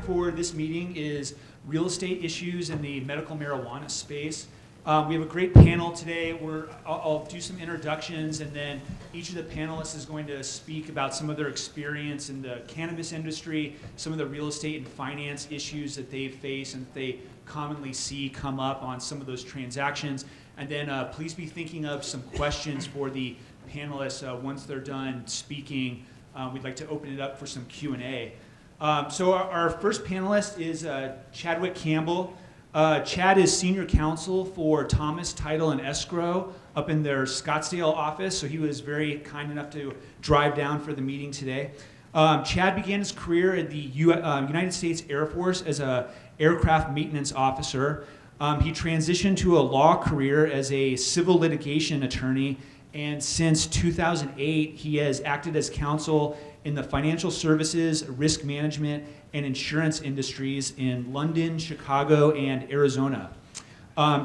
for this meeting is real estate issues in the medical marijuana space. We have a great panel today. I'll do some introductions, and then each of the panelists is going to speak about some of their experience in the cannabis industry, some of the real estate and finance issues that they face and that they commonly see come up on some of those transactions. And then please be thinking of some questions for the panelists once they're done speaking. We'd like to open it up for some Q&A. So our first panelist is Chadwick Campbell. Chad is senior counsel for Thomas Title and Escrow up in their Scottsdale office, so he was very kind enough to drive down for the meeting today. Chad began his career at the United States Air Force as an aircraft maintenance officer. He transitioned to a law career as a civil litigation attorney, and since 2008, he has acted as counsel in the financial services, risk management, and insurance industries in London, Chicago, and Arizona.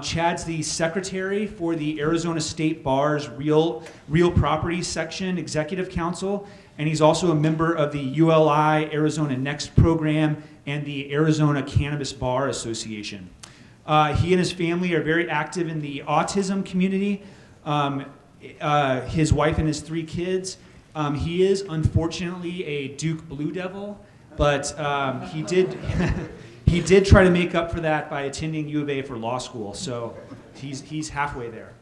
Chad's the secretary for the Arizona State Bar's Real Property Section Executive Council, and he's also a member of the ULI Arizona Next program and the Arizona Cannabis Bar Association. He and his family are very active in the autism community. His wife and his 3 kids. He is unfortunately a Duke Blue Devil, but he did he did try to make up for that by attending U of A for law school, so he's halfway there.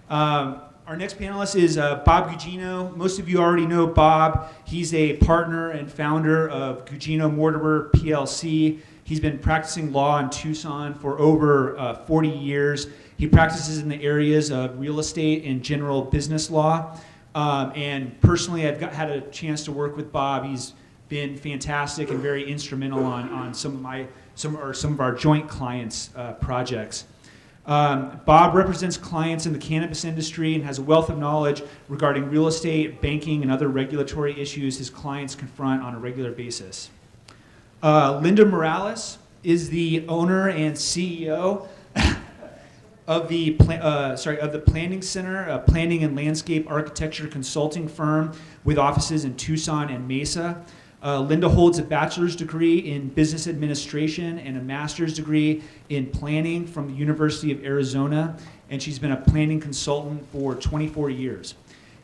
Our next panelist is Bob Gugino. Most of you already know Bob. He's a partner and founder of Gugino Mortimer PLC. He's been practicing law in Tucson for over 40 years. He practices in the areas of real estate and general business law. And personally, I've had a chance to work with Bob. He's been fantastic and very instrumental on some of our joint clients' projects. Bob represents clients in the cannabis industry and has a wealth of knowledge regarding real estate, banking, and other regulatory issues his clients confront on a regular basis. Linda Morales is the owner and CEO of the Planning Center, a planning and landscape architecture consulting firm with offices in Tucson and Mesa. Linda holds a bachelor's degree in business administration and a master's degree in planning from the University of Arizona, and she's been a planning consultant for 24 years.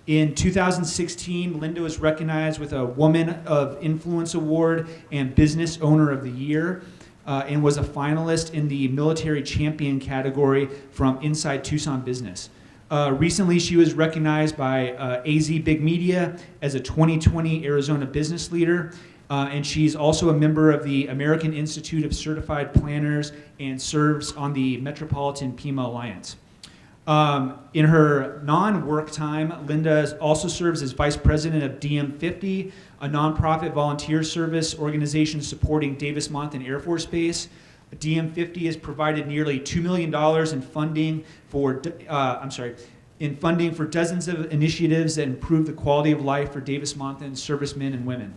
In 2016, Linda was recognized with a Woman of Influence Award and Business Owner of the Year, and was a finalist in the Military Champion category from Inside Tucson Business. Recently, she was recognized by AZ Big Media as a 2020 Arizona Business Leader, and she's also a member of the American Institute of Certified Planners and serves on the Metropolitan Pima Alliance. In her non-work time, Linda also serves as Vice President of DM50, a nonprofit volunteer service organization supporting Davis-Monthan Air Force Base. DM50 has provided nearly $2 million in funding for dozens of initiatives that improve the quality of life for Davis-Monthan servicemen and women.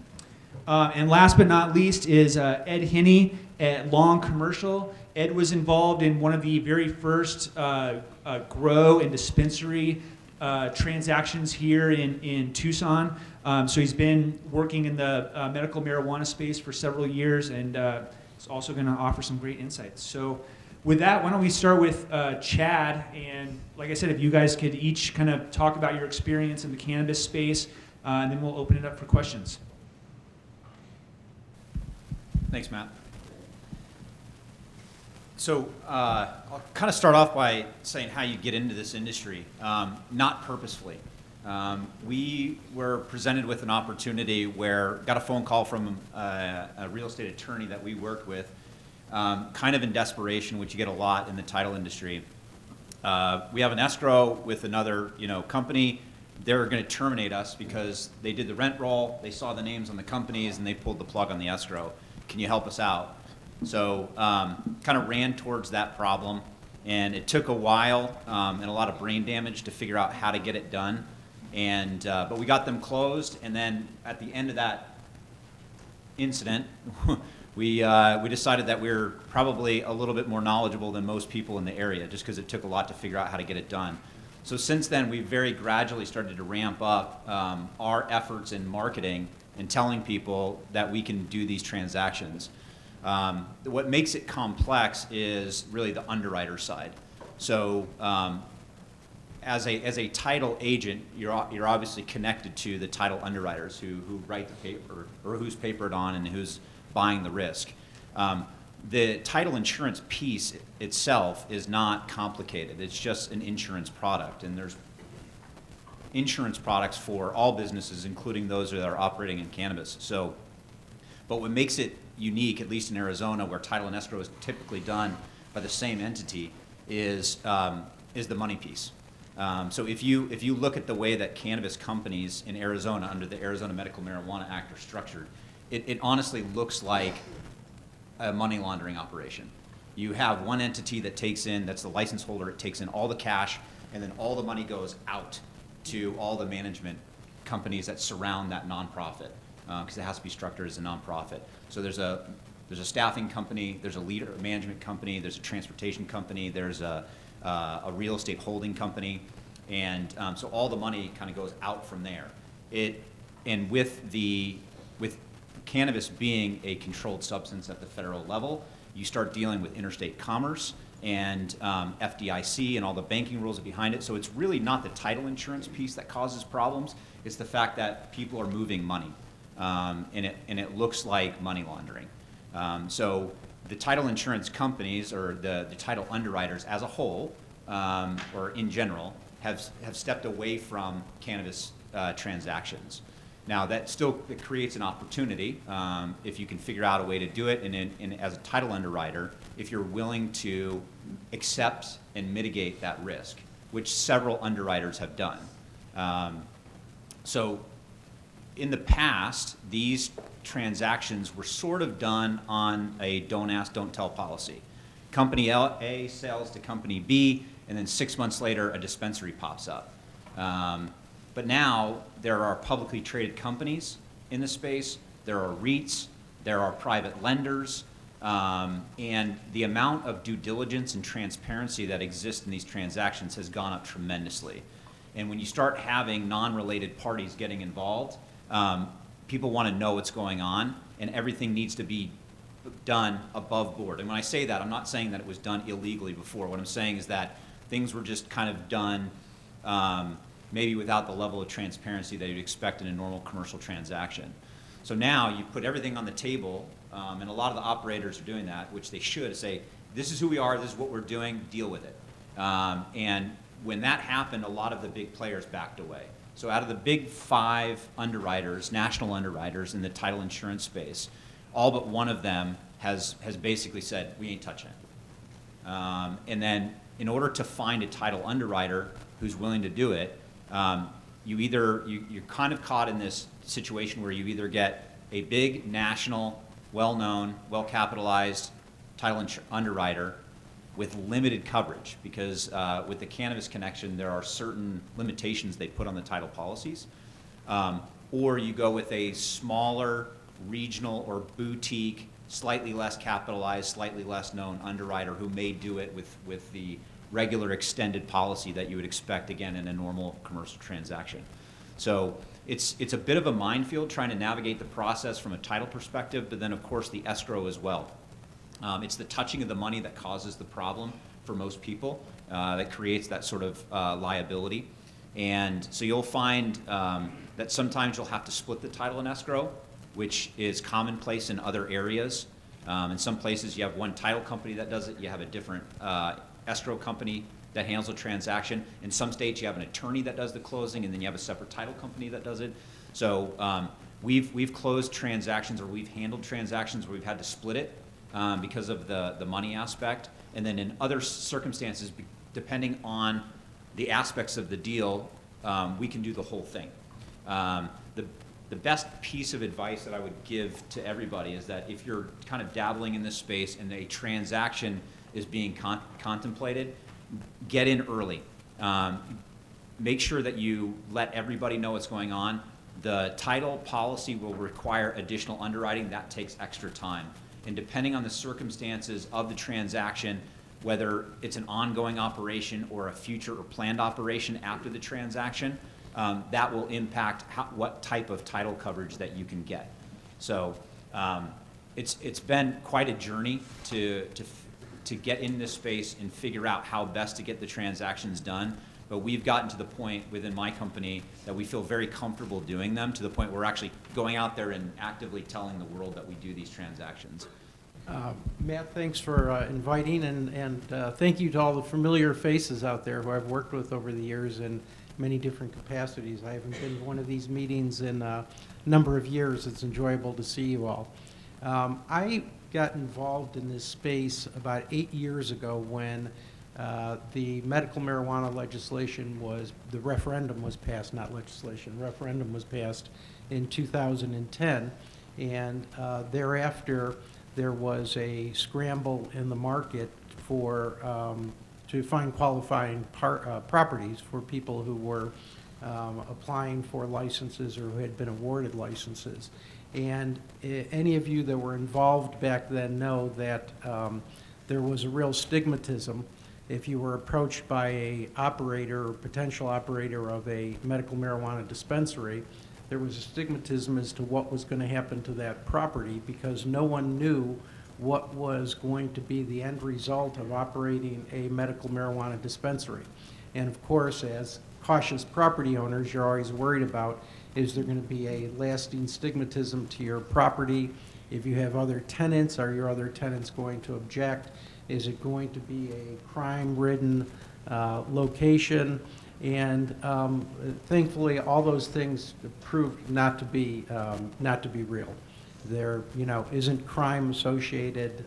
And last but not least is Ed Henney at Long Commercial. Ed was involved in one of the very first grow and dispensary transactions here in Tucson. So he's been working in the medical marijuana space for several years, and is also going to offer some great insights. So with that, why don't we start with Chad, and like I said, if you guys could each kind of talk about your experience in the cannabis space, and then we'll open it up for questions. Thanks, Matt. So I'll kind of start off by saying how you get into this industry, not purposefully. We were presented with an opportunity where got a phone call from a real estate attorney that we worked with, kind of in desperation, which you get a lot in the title industry. We have an escrow with another company. They're going to terminate us because they did the rent roll, they saw the names on the companies, and they pulled the plug on the escrow. Can you help us out? So kind of ran towards that problem, and it took a while and a lot of brain damage to figure out how to get it done. And but we got them closed, and then at the end of that incident, we decided that we were probably a little bit more knowledgeable than most people in the area, just because it took a lot to figure out how to get it done. So since then, we've very gradually started to ramp up our efforts in marketing and telling people that we can do these transactions. What makes it complex is really the underwriter side. So as a title agent, you're obviously connected to the title underwriters who write the paper, or who's papered on and who's buying the risk. The title insurance piece itself is not complicated. It's just an insurance product, and there's insurance products for all businesses, including those that are operating in cannabis. So, but what makes it unique, at least in Arizona, where title and escrow is typically done by the same entity, is the money piece. So if you look at the way that cannabis companies in Arizona under the Arizona Medical Marijuana Act are structured, it honestly looks like a money laundering operation. You have one entity that takes in, that's the license holder, it takes in all the cash, and then all the money goes out to all the management companies that surround that nonprofit, because it has to be structured as a nonprofit. So there's a staffing company, there's a leader management company, there's a transportation company, there's a real estate holding company, and so all the money kind of goes out from there. And with cannabis being a controlled substance at the federal level, you start dealing with interstate commerce and FDIC and all the banking rules behind it. So it's really not the title insurance piece that causes problems. It's the fact that people are moving money, and it looks like money laundering. So the title insurance companies, or the title underwriters as a whole, or in general, have stepped away from cannabis transactions. Now that still it creates an opportunity if you can figure out a way to do it, and as a title underwriter, if you're willing to accept and mitigate that risk, which several underwriters have done. So in the past, these transactions were sort of done on a don't ask, don't tell policy. Company A sells to company B, and then 6 months later, a dispensary pops up. But now there are publicly traded companies in the space, there are REITs, there are private lenders, and the amount of due diligence and transparency that exists in these transactions has gone up tremendously. And when you start having non-related parties getting involved, people want to know what's going on, and everything needs to be done above board. And when I say that, I'm not saying that it was done illegally before. What I'm saying is that things were just kind of done maybe without the level of transparency that you'd expect in a normal commercial transaction. So now you put everything on the table, and a lot of the operators are doing that, which they should, say, this is who we are, this is what we're doing, deal with it. And when that happened, a lot of the big players backed away. So out of the big 5 underwriters, national underwriters in the title insurance space, all but one of them has basically said, we ain't touching it. And then in order to find a title underwriter who's willing to do it, you're kind of caught in this situation where you either get a big national, well-known, well-capitalized title underwriter with limited coverage, because with the Cannabis Connection, there are certain limitations they put on the title policies, or you go with a smaller, regional or boutique, slightly less capitalized, slightly less known underwriter who may do it with the regular extended policy that you would expect, again, in a normal commercial transaction. So it's a bit of a minefield trying to navigate the process from a title perspective, but then of course the escrow as well. It's the touching of the money that causes the problem for most people, that creates that sort of liability. And so you'll find that sometimes you'll have to split the title and escrow, which is commonplace in other areas. In some places you have one title company that does it, you have a different escrow company that handles the transaction. In some states you have an attorney that does the closing, and then you have a separate title company that does it. So we've closed transactions, or we've handled transactions where we've had to split it because of the money aspect. And then in other circumstances, depending on the aspects of the deal, we can do the whole thing. The best piece of advice that I would give to everybody is that if you're kind of dabbling in this space and a transaction is being contemplated, get in early. Make sure that you let everybody know what's going on. The title policy will require additional underwriting. That takes extra time. And depending on the circumstances of the transaction, whether it's an ongoing operation or a future or planned operation after the transaction, that will impact what type of title coverage that you can get. So it's been quite a journey to get in this space and figure out how best to get the transactions done. But we've gotten to the point within my company that we feel very comfortable doing them, to the point where we're actually going out there and actively telling the world that we do these transactions. Matt, thanks for inviting, and thank you to all the familiar faces out there who I've worked with over the years in many different capacities. I haven't been to one of these meetings in a number of years. It's enjoyable to see you all. I got involved in this space about 8 years ago when the medical marijuana legislation the referendum was passed, not legislation, referendum was passed in 2010, and thereafter there was a scramble in the market for to find qualifying properties for people who were applying for licenses or who had been awarded licenses. And any of you that were involved back then know that there was a real stigmatism if you were approached by a operator or potential operator of a medical marijuana dispensary. There was a stigmatism as to what was going to happen to that property, because no one knew what was going to be the end result of operating a medical marijuana dispensary. And of course, as cautious property owners, you're always worried about, is there going to be a lasting stigmatism to your property? If you have other tenants, are your other tenants going to object? Is it going to be a crime-ridden location? And thankfully, all those things proved not to be real. There, isn't crime associated.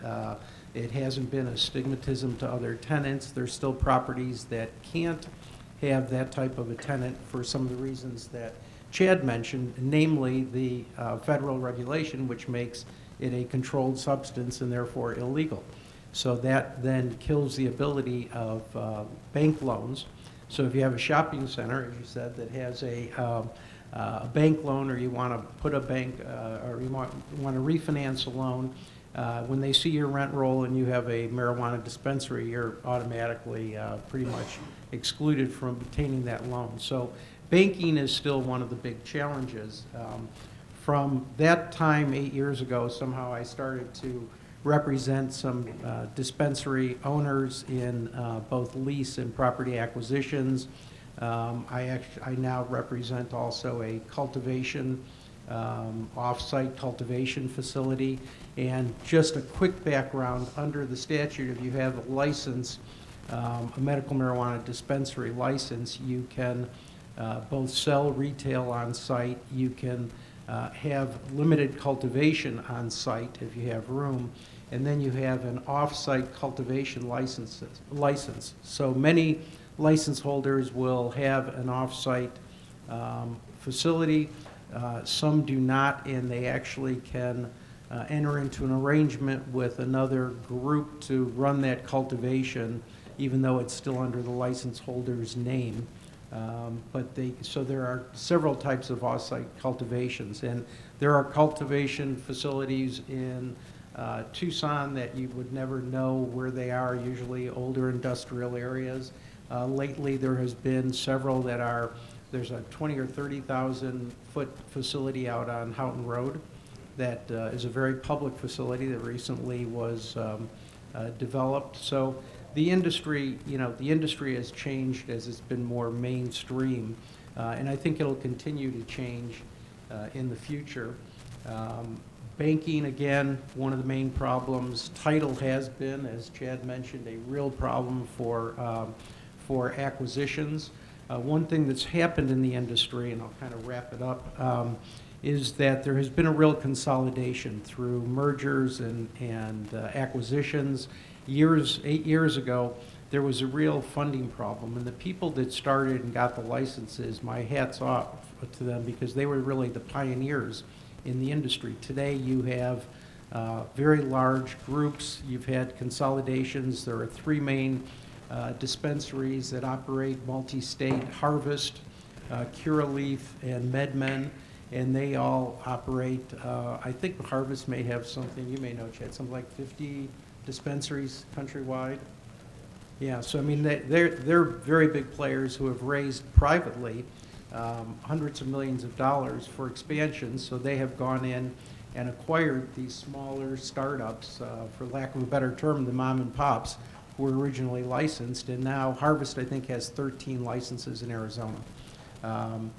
It hasn't been a stigmatism to other tenants. There's still properties that can't have that type of a tenant for some of the reasons that Chad mentioned, namely the federal regulation, which makes it a controlled substance and therefore illegal. So that then kills the ability of bank loans. So if you have a shopping center, as you said, that has a bank loan, or you want to put a bank, or you want to refinance a loan, when they see your rent roll and you have a marijuana dispensary, you're automatically pretty much excluded from obtaining that loan. So banking is still one of the big challenges. From that time 8 years ago, somehow I started to represent some dispensary owners in both lease and property acquisitions. I now represent also a cultivation, off-site cultivation facility. And just a quick background, under the statute, if you have a license, a medical marijuana dispensary license, you can both sell retail on site, you can have limited cultivation on site if you have room, and then you have an off-site cultivation license. So many license holders will have an off-site facility. Some do not, and they actually can enter into an arrangement with another group to run that cultivation, even though it's still under the license holder's name. So there are several types of off-site cultivations, and there are cultivation facilities in Tucson that you would never know where they are, usually older industrial areas. Lately, there has been several there's a 20 or 30,000 foot facility out on Houghton Road that is a very public facility that recently was developed. So the industry has changed as it's been more mainstream, and I think it'll continue to change in the future. Banking, again, one of the main problems. Title has been, as Chad mentioned, a real problem for acquisitions. One thing that's happened in the industry, and I'll kind of wrap it up, is that there has been a real consolidation through mergers and acquisitions. 8 years ago, there was a real funding problem, and the people that started and got the licenses, my hat's off to them, because they were really the pioneers in the industry. Today you have very large groups. You've had consolidations. There are three main dispensaries that operate multi-state: Harvest, Curaleaf, and MedMen, and they all operate, I think Harvest may have something, you may know, Chad, something like 50 dispensaries countrywide. Yeah, so I mean, they're very big players who have raised privately hundreds of millions of dollars for expansion, so they have gone in and acquired these smaller startups, for lack of a better term, the mom and pops, who were originally licensed. And now Harvest, I think, has 13 licenses in Arizona.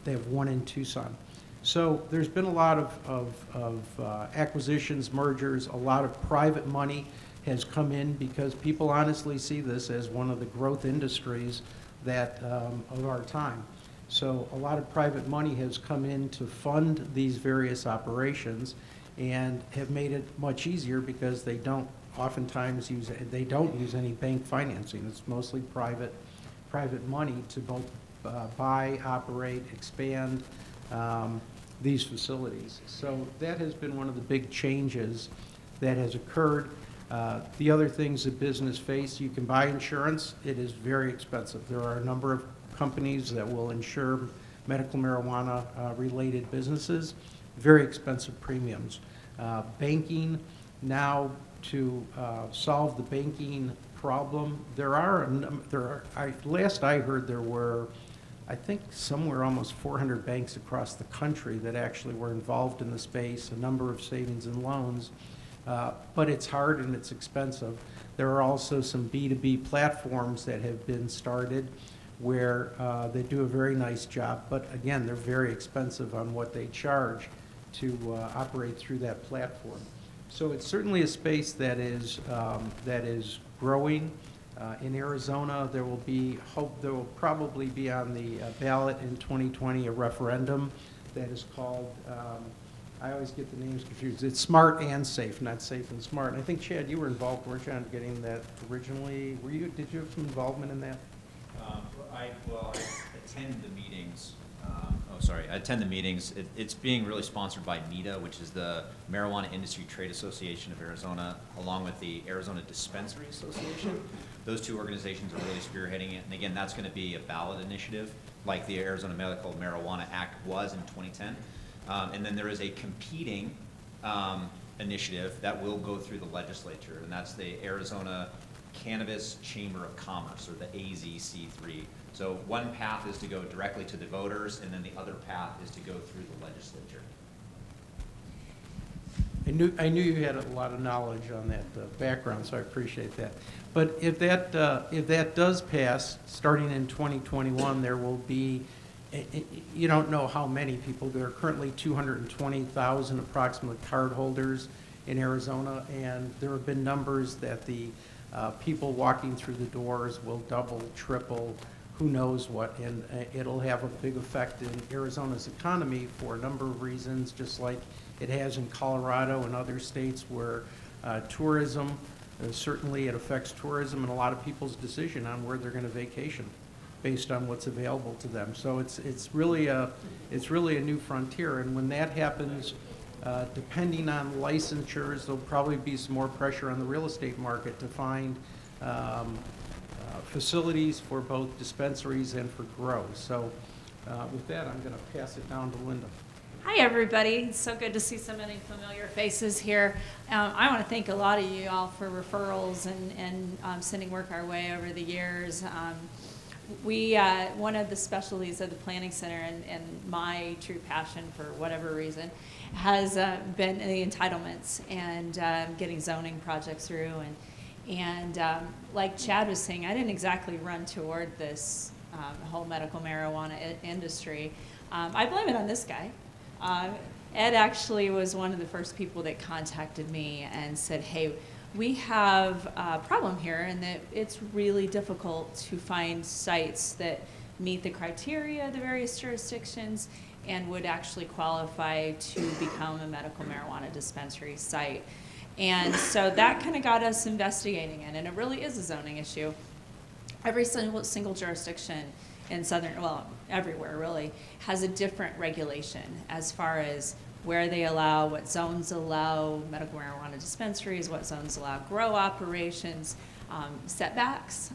They have one in Tucson. So there's been a lot of acquisitions, mergers, a lot of private money has come in because people honestly see this as one of the growth industries that of our time. So a lot of private money has come in to fund these various operations and have made it much easier because they don't oftentimes use any bank financing. It's mostly private money to both buy, operate, expand these facilities. So that has been one of the big changes that has occurred. The other things that business face, you can buy insurance. It is very expensive. There are a number of companies that will insure medical marijuana related businesses, very expensive premiums. Banking, now to solve the banking problem, last I heard there were, I think, somewhere almost 400 banks across the country that actually were involved in the space, a number of savings and loans. But it's hard and it's expensive. There are also some B2B platforms that have been started where they do a very nice job, but again, they're very expensive on what they charge to operate through that platform. So it's certainly a space that is growing. In Arizona, there will probably be on the ballot in 2020 a referendum that is called, I always get the names confused. It's Smart and Safe, not Safe and Smart. And I think, Chad, you were involved, weren't you, on getting that originally? Did you have some involvement in that? I attend the meetings. I attend the meetings. It's being really sponsored by MEDA, which is the Marijuana Industry Trade Association of Arizona, along with the Arizona Dispensary Association. Those two organizations are really spearheading it. And again, that's going to be a ballot initiative, like the Arizona Medical Marijuana Act was in 2010. And then there is a competing initiative that will go through the legislature, and that's the Arizona Cannabis Chamber of Commerce, or the AZC3. So one path is to go directly to the voters, and then the other path is to go through the legislature. I knew you had a lot of knowledge on that background, so I appreciate that. But if that does pass, starting in 2021, there will be, you don't know how many people. There are currently 220,000 approximate card holders in Arizona, and there have been numbers that the people walking through the doors will double, triple, who knows what, and it'll have a big effect in Arizona's economy for a number of reasons, just like it has in Colorado and other states where tourism, certainly it affects tourism and a lot of people's decision on where they're going to vacation based on what's available to them. So it's really a new frontier, and when that happens, depending on licensures, there'll probably be some more pressure on the real estate market to find facilities for both dispensaries and for grow. So with that, I'm going to pass it down to Linda. Hi, everybody. It's so good to see so many familiar faces here. I want to thank a lot of you all for referrals and sending work our way over the years. One of the specialties of the Planning Center and my true passion for whatever reason has been the entitlements and getting zoning projects through. And like Chad was saying, I didn't exactly run toward this whole medical marijuana industry. I blame it on this guy. Ed actually was one of the first people that contacted me and said, hey, we have a problem here, and that it's really difficult to find sites that meet the criteria of the various jurisdictions and would actually qualify to become a medical marijuana dispensary site. And so that kind of got us investigating it, and it really is a zoning issue. Every single jurisdiction in everywhere really, has a different regulation as far as where they allow, what zones allow medical marijuana dispensaries, what zones allow grow operations, setbacks,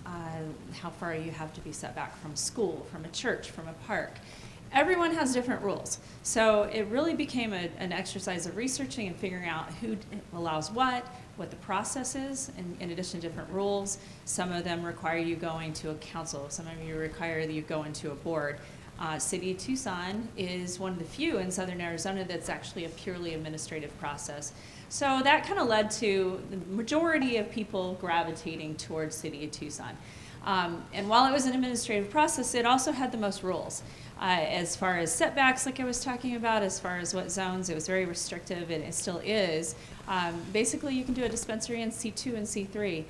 how far you have to be set back from school, from a church, from a park. Everyone has different rules. So it really became an exercise of researching and figuring out who allows what the process is, in addition to different rules. Some of them require you going to a council. Some of you require that you go into a board. City of Tucson is one of the few in southern Arizona that's actually a purely administrative process. So that kind of led to the majority of people gravitating towards City of Tucson. And while it was an administrative process, it also had the most rules. As far as setbacks, like I was talking about, as far as what zones, it was very restrictive, and it still is. Basically, you can do a dispensary in C2 and C3.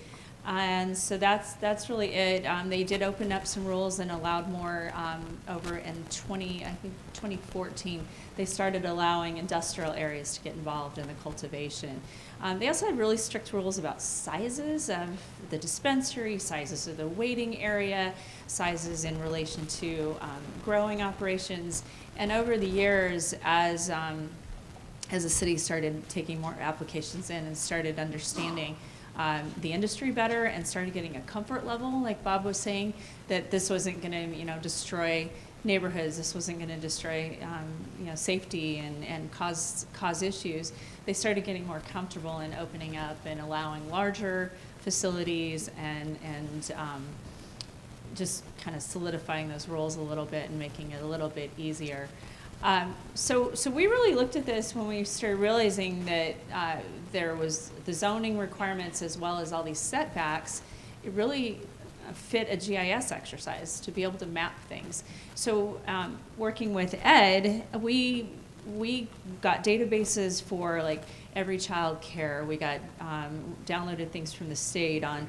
And so that's really it. They did open up some rules and allowed more over in 2014. They started allowing industrial areas to get involved in the cultivation. They also had really strict rules about sizes of the dispensary, sizes of the waiting area, sizes in relation to growing operations. And over the years, as the city started taking more applications in and started understanding the industry better and started getting a comfort level, like Bob was saying, that this wasn't going to, destroy neighborhoods. This wasn't going to destroy, safety and cause issues. They started getting more comfortable in opening up and allowing larger facilities and just kind of solidifying those rules a little bit and making it a little bit easier. So we really looked at this when we started realizing that there was the zoning requirements as well as all these setbacks. It really fit a GIS exercise to be able to map things. So working with Ed, we got databases for like every child care. We got downloaded things from the state on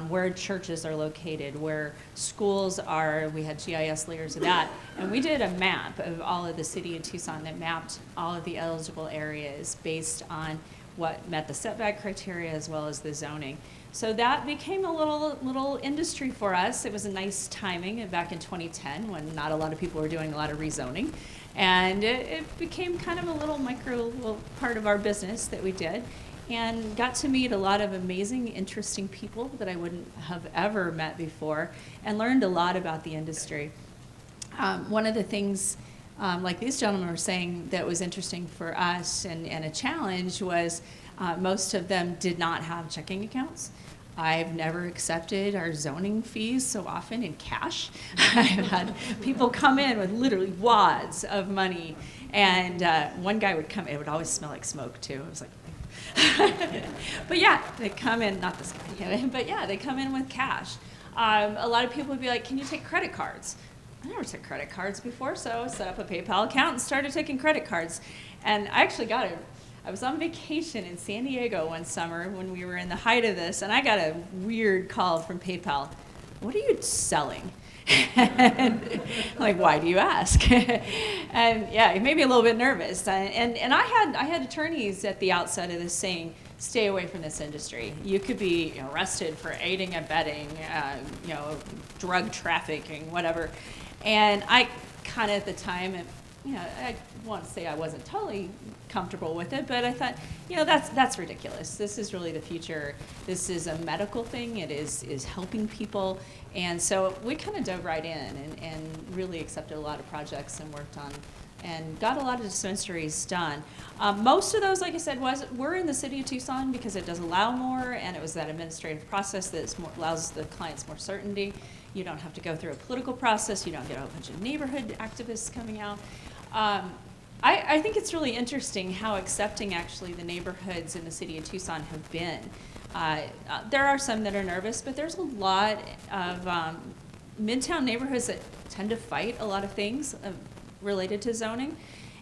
where churches are located, where schools are. We had GIS layers of that. And we did a map of all of the city of Tucson that mapped all of the eligible areas based on what met the setback criteria as well as the zoning. So that became a little industry for us. It was a nice timing back in 2010 when not a lot of people were doing a lot of rezoning. And it became kind of a little part of our business that we did, and got to meet a lot of amazing, interesting people that I wouldn't have ever met before, and learned a lot about the industry. One of the things, like these gentlemen were saying, that was interesting for us and a challenge was most of them did not have checking accounts. I've never accepted our zoning fees so often in cash. I've had people come in with literally wads of money, and one guy would come, it would always smell like smoke too. It was like, but yeah, they come in, not this guy, but yeah, they come in with cash. A lot of people would be like, can you take credit cards? I never took credit cards before, so I set up a PayPal account and started taking credit cards. And I actually I was on vacation in San Diego one summer when we were in the height of this, and I got a weird call from PayPal. What are you selling? And like, why do you ask? And yeah, it made me a little bit nervous. And I had attorneys at the outset of this saying, stay away from this industry. You could be arrested for aiding and abetting, drug trafficking, whatever. And I kind of at the time, I want to say I wasn't totally comfortable with it, but I thought, that's ridiculous. This is really the future. This is a medical thing. It is helping people. And so we kind of dove right in and really accepted a lot of projects and worked on and got a lot of dispensaries done. Most of those, like I said, were in the city of Tucson because it does allow more, and it was that administrative process that allows the clients more certainty. You don't have to go through a political process. You don't get a whole bunch of neighborhood activists coming out. I think it's really interesting how accepting actually the neighborhoods in the city of Tucson have been. There are some that are nervous, but there's a lot of midtown neighborhoods that tend to fight a lot of things related to zoning.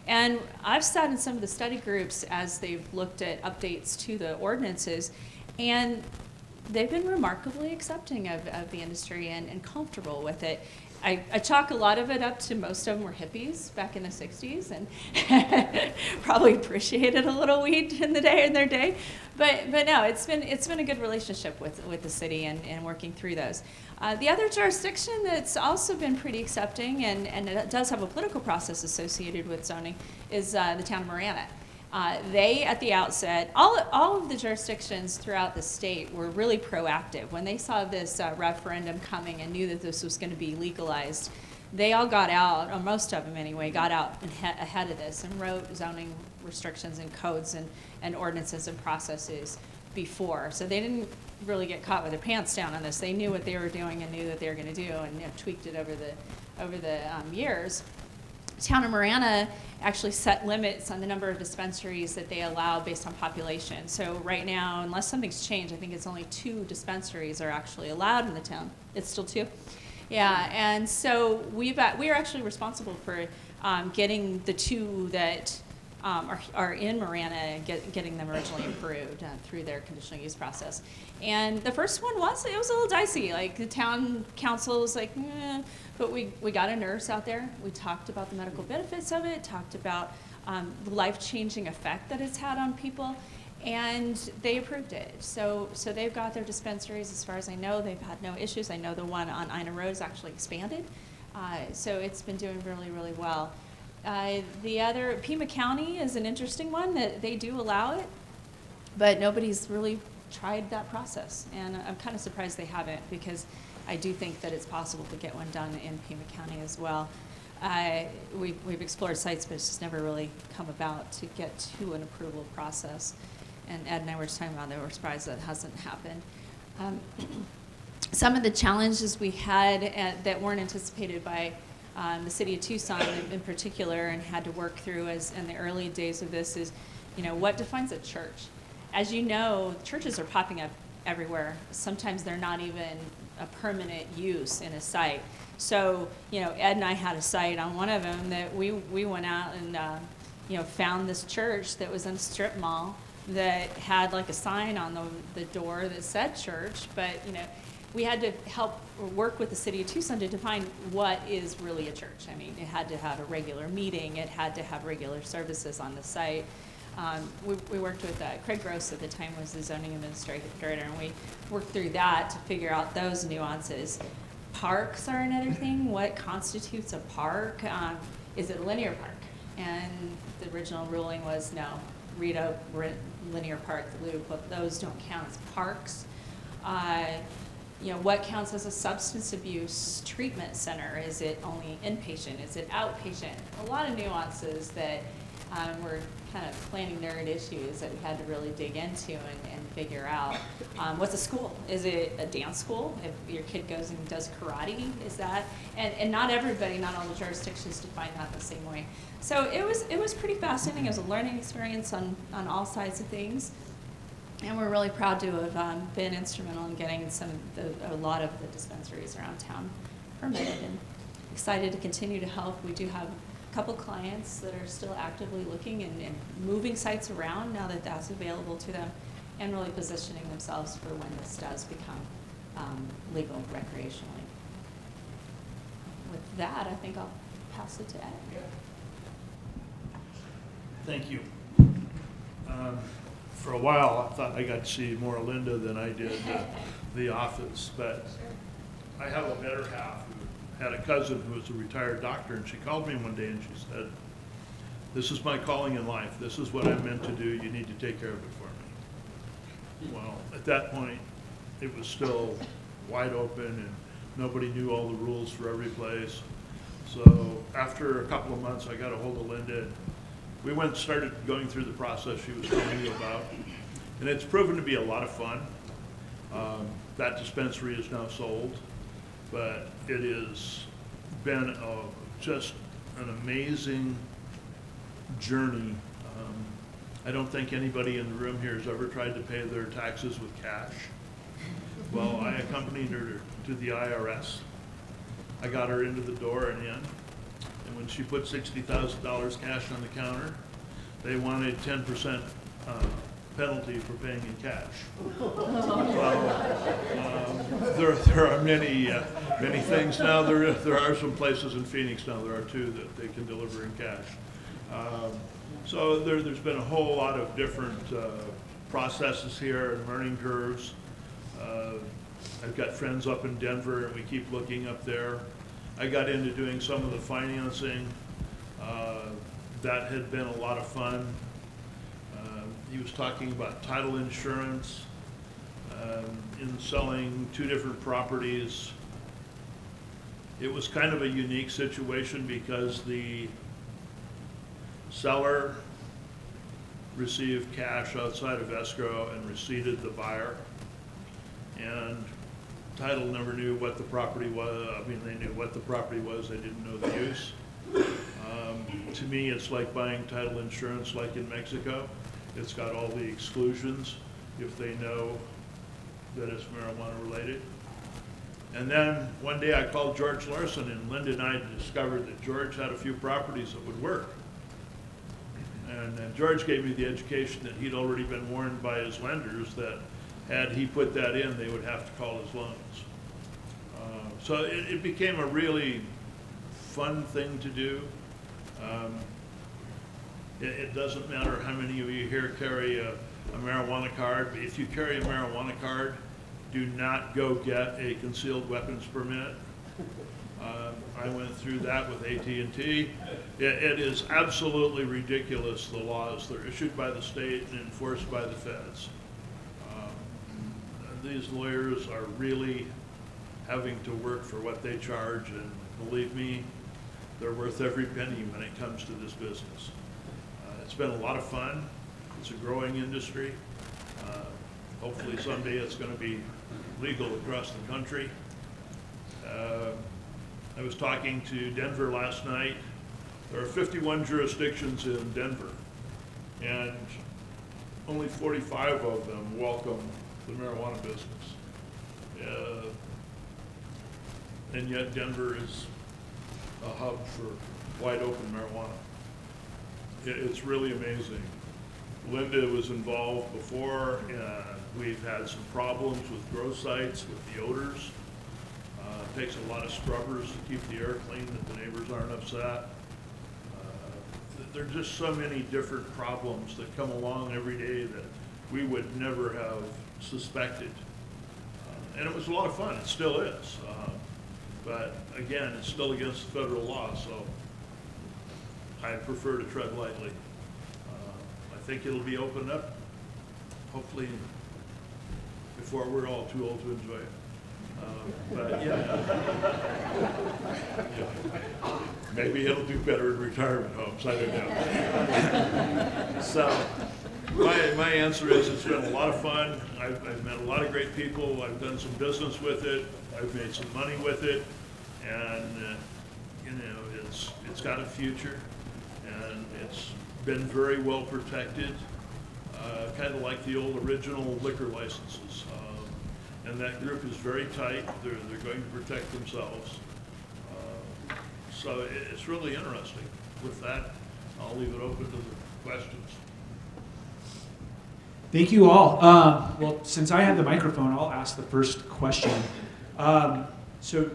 And I've sat in some of the study groups as they've looked at updates to the ordinances, and they've been remarkably accepting of the industry and comfortable with it. I chalk a lot of it up to most of them were hippies back in the 60s and probably appreciated a little weed in their day. But no, it's been a good relationship with the city and working through those. The other jurisdiction that's also been pretty accepting and it does have a political process associated with zoning is the town of Marana. They, at the outset, all of the jurisdictions throughout the state were really proactive. When they saw this referendum coming and knew that this was going to be legalized, they all got out, or most of them anyway, got out ahead of this and wrote zoning restrictions and codes and ordinances and processes before. So they didn't really get caught with their pants down on this. They knew what they were doing and knew that they were going to do, and tweaked it over the years. Town of Marana actually set limits on the number of dispensaries that they allow based on population. So right now, unless something's changed, I think it's only 2 dispensaries are actually allowed in the town. It's still 2? Yeah, and so we are actually responsible for getting the 2 that are in Marana, getting them originally approved through their conditional use process. And the first one was a little dicey. Like the town council was like, but we got a nurse out there. We talked about the medical benefits of it, talked about the life-changing effect that it's had on people, and they approved it. So they've got their dispensaries. As far as I know, they've had no issues. I know the one on Ina Road is actually expanded. So it's been doing really, really well. The other, Pima County is an interesting one that they do allow it, but nobody's really tried that process. And I'm kind of surprised they haven't, because I do think that it's possible to get one done in Pima County as well. We've explored sites, but it's just never really come about to get to an approval process. And Ed and I were just talking about that. We're surprised that hasn't happened. Some of the challenges we had that weren't anticipated by the city of Tucson in particular, and had to work through as in the early days of this, is, what defines a church? As you know, churches are popping up everywhere. Sometimes they're not even a permanent use in a site. So, Ed and I had a site on one of them that we went out and, found this church that was in a strip mall that had like a sign on the door that said church, but, we had to help work with the city of Tucson to define what is really a church. I mean, it had to have a regular meeting. It had to have regular services on the site. We worked with Craig Gross at the time, was the zoning administrator, and we worked through that to figure out those nuances. Parks are another thing. What constitutes a park? Is it a linear park? And the original ruling was no. Rito, Linear Park, the Loop, those don't count as parks. What counts as a substance abuse treatment center? Is it only inpatient? Is it outpatient? A lot of nuances that were kind of planning nerd issues that we had to really dig into and figure out. What's a school? Is it a dance school? If your kid goes and does karate, is that? And not everybody, not all the jurisdictions define that the same way. So it was pretty fascinating. It was a learning experience on all sides of things. And we're really proud to have been instrumental in getting a lot of the dispensaries around town permitted, and excited to continue to help. We do have a couple clients that are still actively looking and moving sites around now that that's available to them, and really positioning themselves for when this does become legal recreationally. With that, I think I'll pass it to Ed. Thank you. For a while, I thought I got to see more Linda than I did the office, but I have a better half who had a cousin who was a retired doctor, and she called me one day and she said, "This is my calling in life. This is what I'm meant to do. You need to take care of it for me." Well, at that point, it was still wide open and nobody knew all the rules for every place. So after a couple of months, I got a hold of Linda. We went and started going through the process she was telling you about, and it's proven to be a lot of fun. That dispensary is now sold, but it has been just an amazing journey. I don't think anybody in the room here has ever tried to pay their taxes with cash. Well, I accompanied her to the IRS. I got her into the door and in. And when she put $60,000 cash on the counter, they wanted 10% penalty for paying in cash. There are many things now. There are some places in Phoenix now. There are 2 that they can deliver in cash. So there's been a whole lot of different processes here and learning curves. I've got friends up in Denver, and we keep looking up there. I got into doing some of the financing. That had been a lot of fun. He was talking about title insurance, in selling 2 different properties. It was kind of a unique situation because the seller received cash outside of escrow and receipted the buyer. and title never knew what the property was. I mean, they knew what the property was, they didn't know the use. To me, it's like buying title insurance like in Mexico. It's got all the exclusions if they know that it's marijuana related. And then one day I called George Larson, and Linda and I discovered that George had a few properties that would work. And George gave me the education that he'd already been warned by his lenders that had he put that in, they would have to call his loans. So it became a really fun thing to do. It doesn't matter how many of you here carry a marijuana card. If you carry a marijuana card, do not go get a concealed weapons permit. I went through that with AT&T. It is absolutely ridiculous, the laws. They're issued by the state and enforced by the feds. These lawyers are really having to work for what they charge, and believe me, they're worth every penny when it comes to this business. It's been a lot of fun. It's a growing industry. Hopefully someday it's going to be legal across the country. I was talking to Denver last night. There are 51 jurisdictions in Denver, and only 45 of them welcome the marijuana business. And yet Denver is a hub for wide open marijuana. It's really amazing. Linda was involved before, and we've had some problems with grow sites with the odors. It takes a lot of scrubbers to keep the air clean that the neighbors aren't upset. There are just so many different problems that come along every day that we would never have suspected. And it was a lot of fun, it still is. But again, it's still against the federal law, so I prefer to tread lightly. I think it'll be opened up, hopefully, before we're all too old to enjoy it. But yeah. Maybe it'll do better in retirement homes, I don't know. So my answer is it's been a lot of fun. I've met a lot of great people. I've done some business with it. I've made some money with it. And you know, it's got a future, and it's been very well protected, kind of like the old original liquor licenses. And that group is very tight. They're going to protect themselves. So it's really interesting. With that, I'll leave it open to the questions. Thank you all. Well, since I have the microphone, I'll ask the first question. So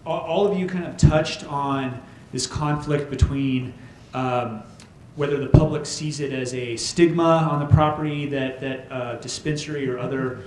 all of you kind of touched on this conflict between whether the public sees it as a stigma on the property that dispensary or other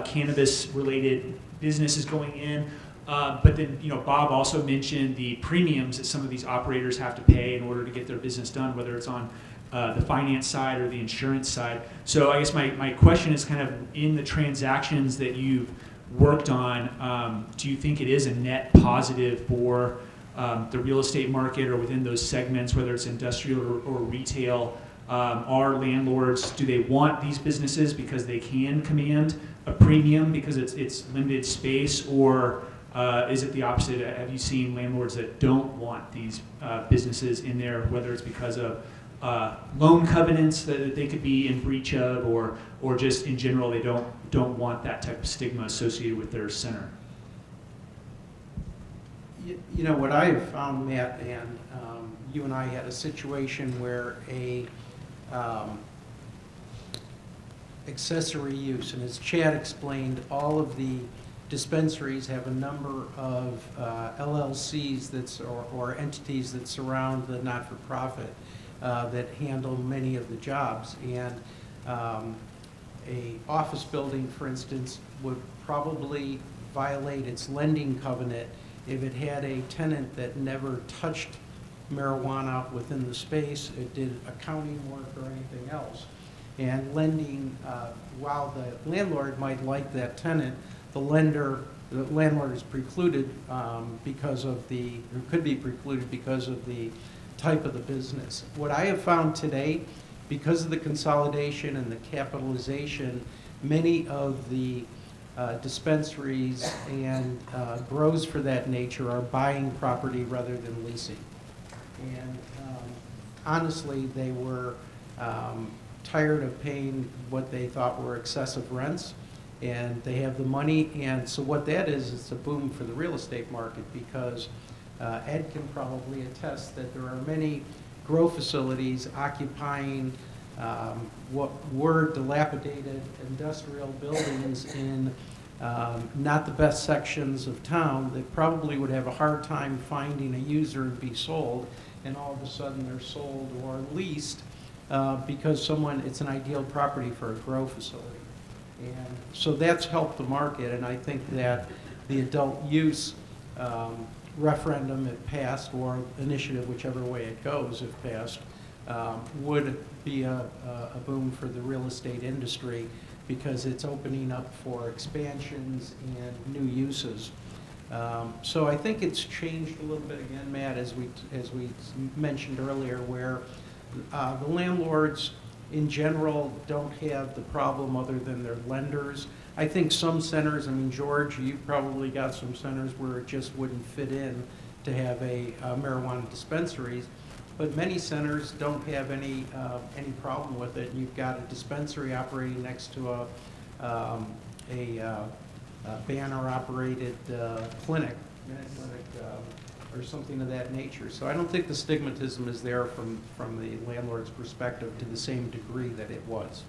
cannabis-related business is going in. But then, you know, Bob also mentioned the premiums that some of these operators have to pay in order to get their business done, whether it's on the finance side or the insurance side. So I guess my question is kind of in the transactions that you've worked on, do you think it is a net positive for the real estate market or within those segments, whether it's industrial or retail? Are landlords, do they want these businesses because they can command a premium because it's limited space, or is it the opposite? Have you seen landlords that don't want these businesses in there, whether it's because of loan covenants that they could be in breach of, or just in general they don't want that type of stigma associated with their center? You know, what I've found, Matt, and you and I had a situation where a accessory use, and as Chad explained, all of the dispensaries have a number of LLCs or entities that surround the not-for-profit that handle many of the jobs. And a office building, for instance, would probably violate its lending covenant if it had a tenant that never touched marijuana within the space, it did accounting work or anything else. And lending, while the landlord might like that tenant, the landlord is precluded because of or could be precluded because of the type of the business. What I have found today, because of the consolidation and the capitalization, many of the dispensaries and grows for that nature are buying property rather than leasing. And honestly, they were tired of paying what they thought were excessive rents, and they have the money. And so what that is, it's a boom for the real estate market, because Ed can probably attest that there are many grow facilities occupying what were dilapidated industrial buildings in not the best sections of town that probably would have a hard time finding a user and be sold, and all of a sudden they're sold or leased because it's an ideal property for a grow facility. And so that's helped the market, and I think that the adult use referendum, if passed, or initiative, whichever way it goes, if passed, would be a boom for the real estate industry, because it's opening up for expansions and new uses. So I think it's changed a little bit again, Matt, as we mentioned earlier, where the landlords in general don't have the problem other than their lenders. I think some centers, I mean, George, you've probably got some centers where it just wouldn't fit in to have a marijuana dispensaries, but many centers don't have any problem with it. You've got a dispensary operating next to a banner-operated clinic, or something of that nature. So I don't think the stigmatism is there from the landlord's perspective to the same degree that it was.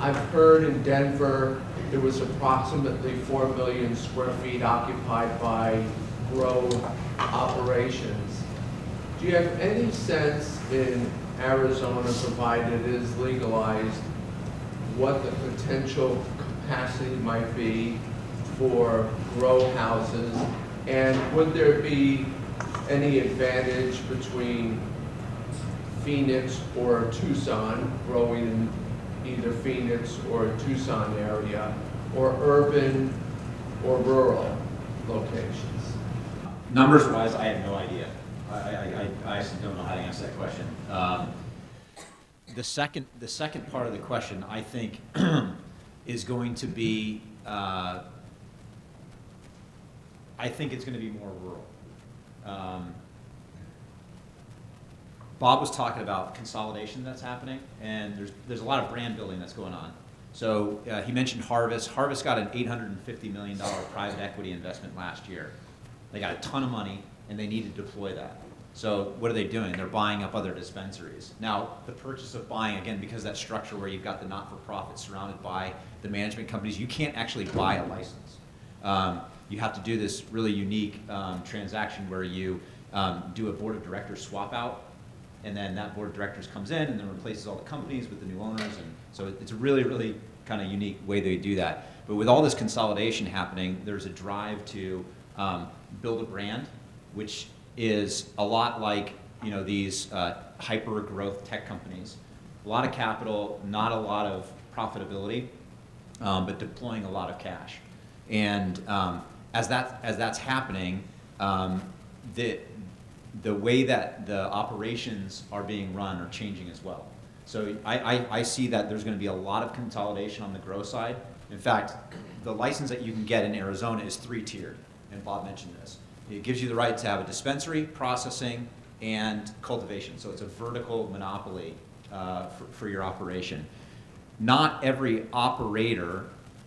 I've heard in Denver there was approximately 4 million square feet occupied by grow operations. Do you have any sense in Arizona, provided it is legalized, what the potential capacity might be for grow houses? And would there be any advantage between Phoenix or Tucson, growing in either Phoenix or Tucson area, or urban or rural locations? Numbers-wise, I have no idea. I actually don't know how to answer that question. The second part of the question, I think, is going to be, I think it's going to be more rural. Bob was talking about consolidation that's happening, and there's a lot of brand building that's going on. So he mentioned Harvest. Harvest got an $850 million private equity investment last year. They got a ton of money, and they need to deploy that. So what are they doing? They're buying up other dispensaries. Now, the purchase of buying, again, because that structure where you've got the not-for-profit surrounded by the management companies, you can't actually buy a license. You have to do this really unique transaction where you do a board of directors swap out, and then that board of directors comes in and then replaces all the companies with the new owners. And so it's a really, really kind of unique way they do that. But with all this consolidation happening, there's a drive to build a brand, which is a lot like, you know, these hyper growth tech companies. A lot of capital, not a lot of profitability, but deploying a lot of cash. And as that's happening, the way that the operations are being run are changing as well. So I see that there's going to be a lot of consolidation on the grow side. In fact, the license that you can get in Arizona is 3-tiered, and Bob mentioned this. It gives you the right to have a dispensary, processing, and cultivation. So it's a vertical monopoly for your operation. Not every operator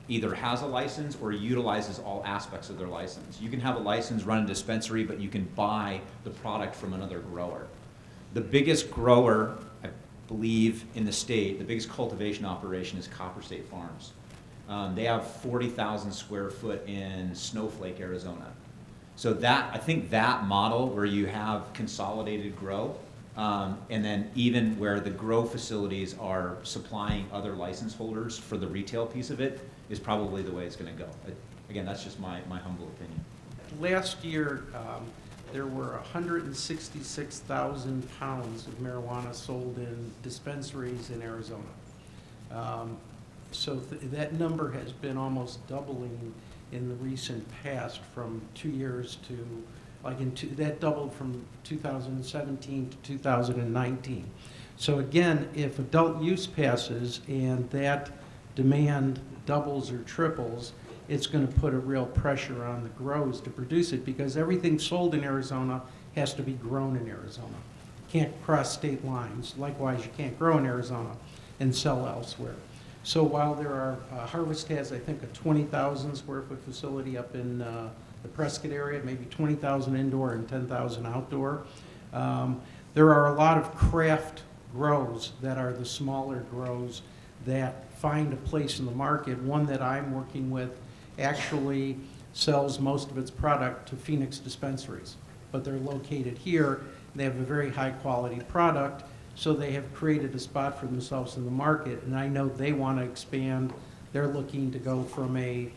either has a license or utilizes all aspects of their license. You can have a license, run a dispensary, but you can buy the product from another grower. The biggest grower, I believe, in the state, the biggest cultivation operation is Copper State Farms. They have 40,000 square foot in Snowflake, Arizona. So I think that model where you have consolidated grow, and then even where the grow facilities are supplying other license holders for the retail piece of it, is probably the way it's going to go. Again, that's just my humble opinion. Last year, there were 166,000 pounds of marijuana sold in dispensaries in Arizona. So that number has been almost doubling in the recent past, from 2 years to, that doubled from 2017 to 2019. So again, if adult use passes and that demand doubles or triples, it's going to put a real pressure on the grows to produce it, because everything sold in Arizona has to be grown in Arizona. Can't cross state lines. Likewise, you can't grow in Arizona and sell elsewhere. So while there are, Harvest has, I think, a 20,000 square foot facility up in the Prescott area, maybe 20,000 indoor and 10,000 outdoor. There are a lot of craft grows that are the smaller grows that find a place in the market. One that I'm working with actually sells most of its product to Phoenix dispensaries, but they're located here. They have a very high quality product, so they have created a spot for themselves in the market, and I know they want to expand. They're looking to go from a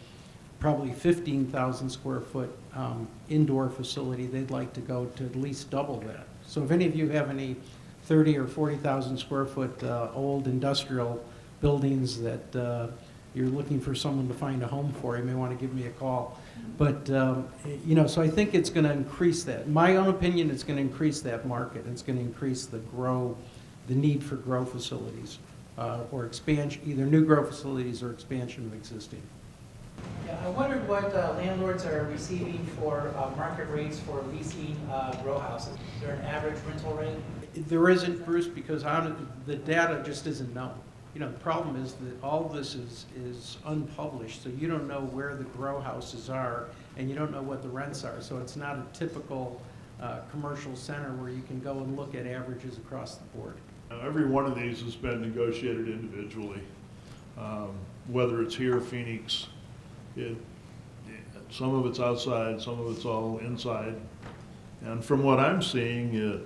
probably 15,000 square foot indoor facility. They'd like to go to at least double that. So if any of you have any 30 or 40,000 square foot old industrial buildings that you're looking for someone to find a home for, you may want to give me a call. But, you know, so I think it's going to increase that. In my own opinion, it's going to increase that market. It's going to increase the need for grow facilities or expansion, either new grow facilities or expansion of existing. Yeah, I wondered what landlords are receiving for market rates for leasing grow houses. Is there an average rental rate? There isn't, Bruce, because the data just isn't known. You know, the problem is that all this is unpublished, so you don't know where the grow houses are, and you don't know what the rents are. So it's not a typical commercial center where you can go and look at averages across the board. Now, every one of these has been negotiated individually, whether it's here, Phoenix. Some of it's outside, some of it's all inside. And from what I'm seeing,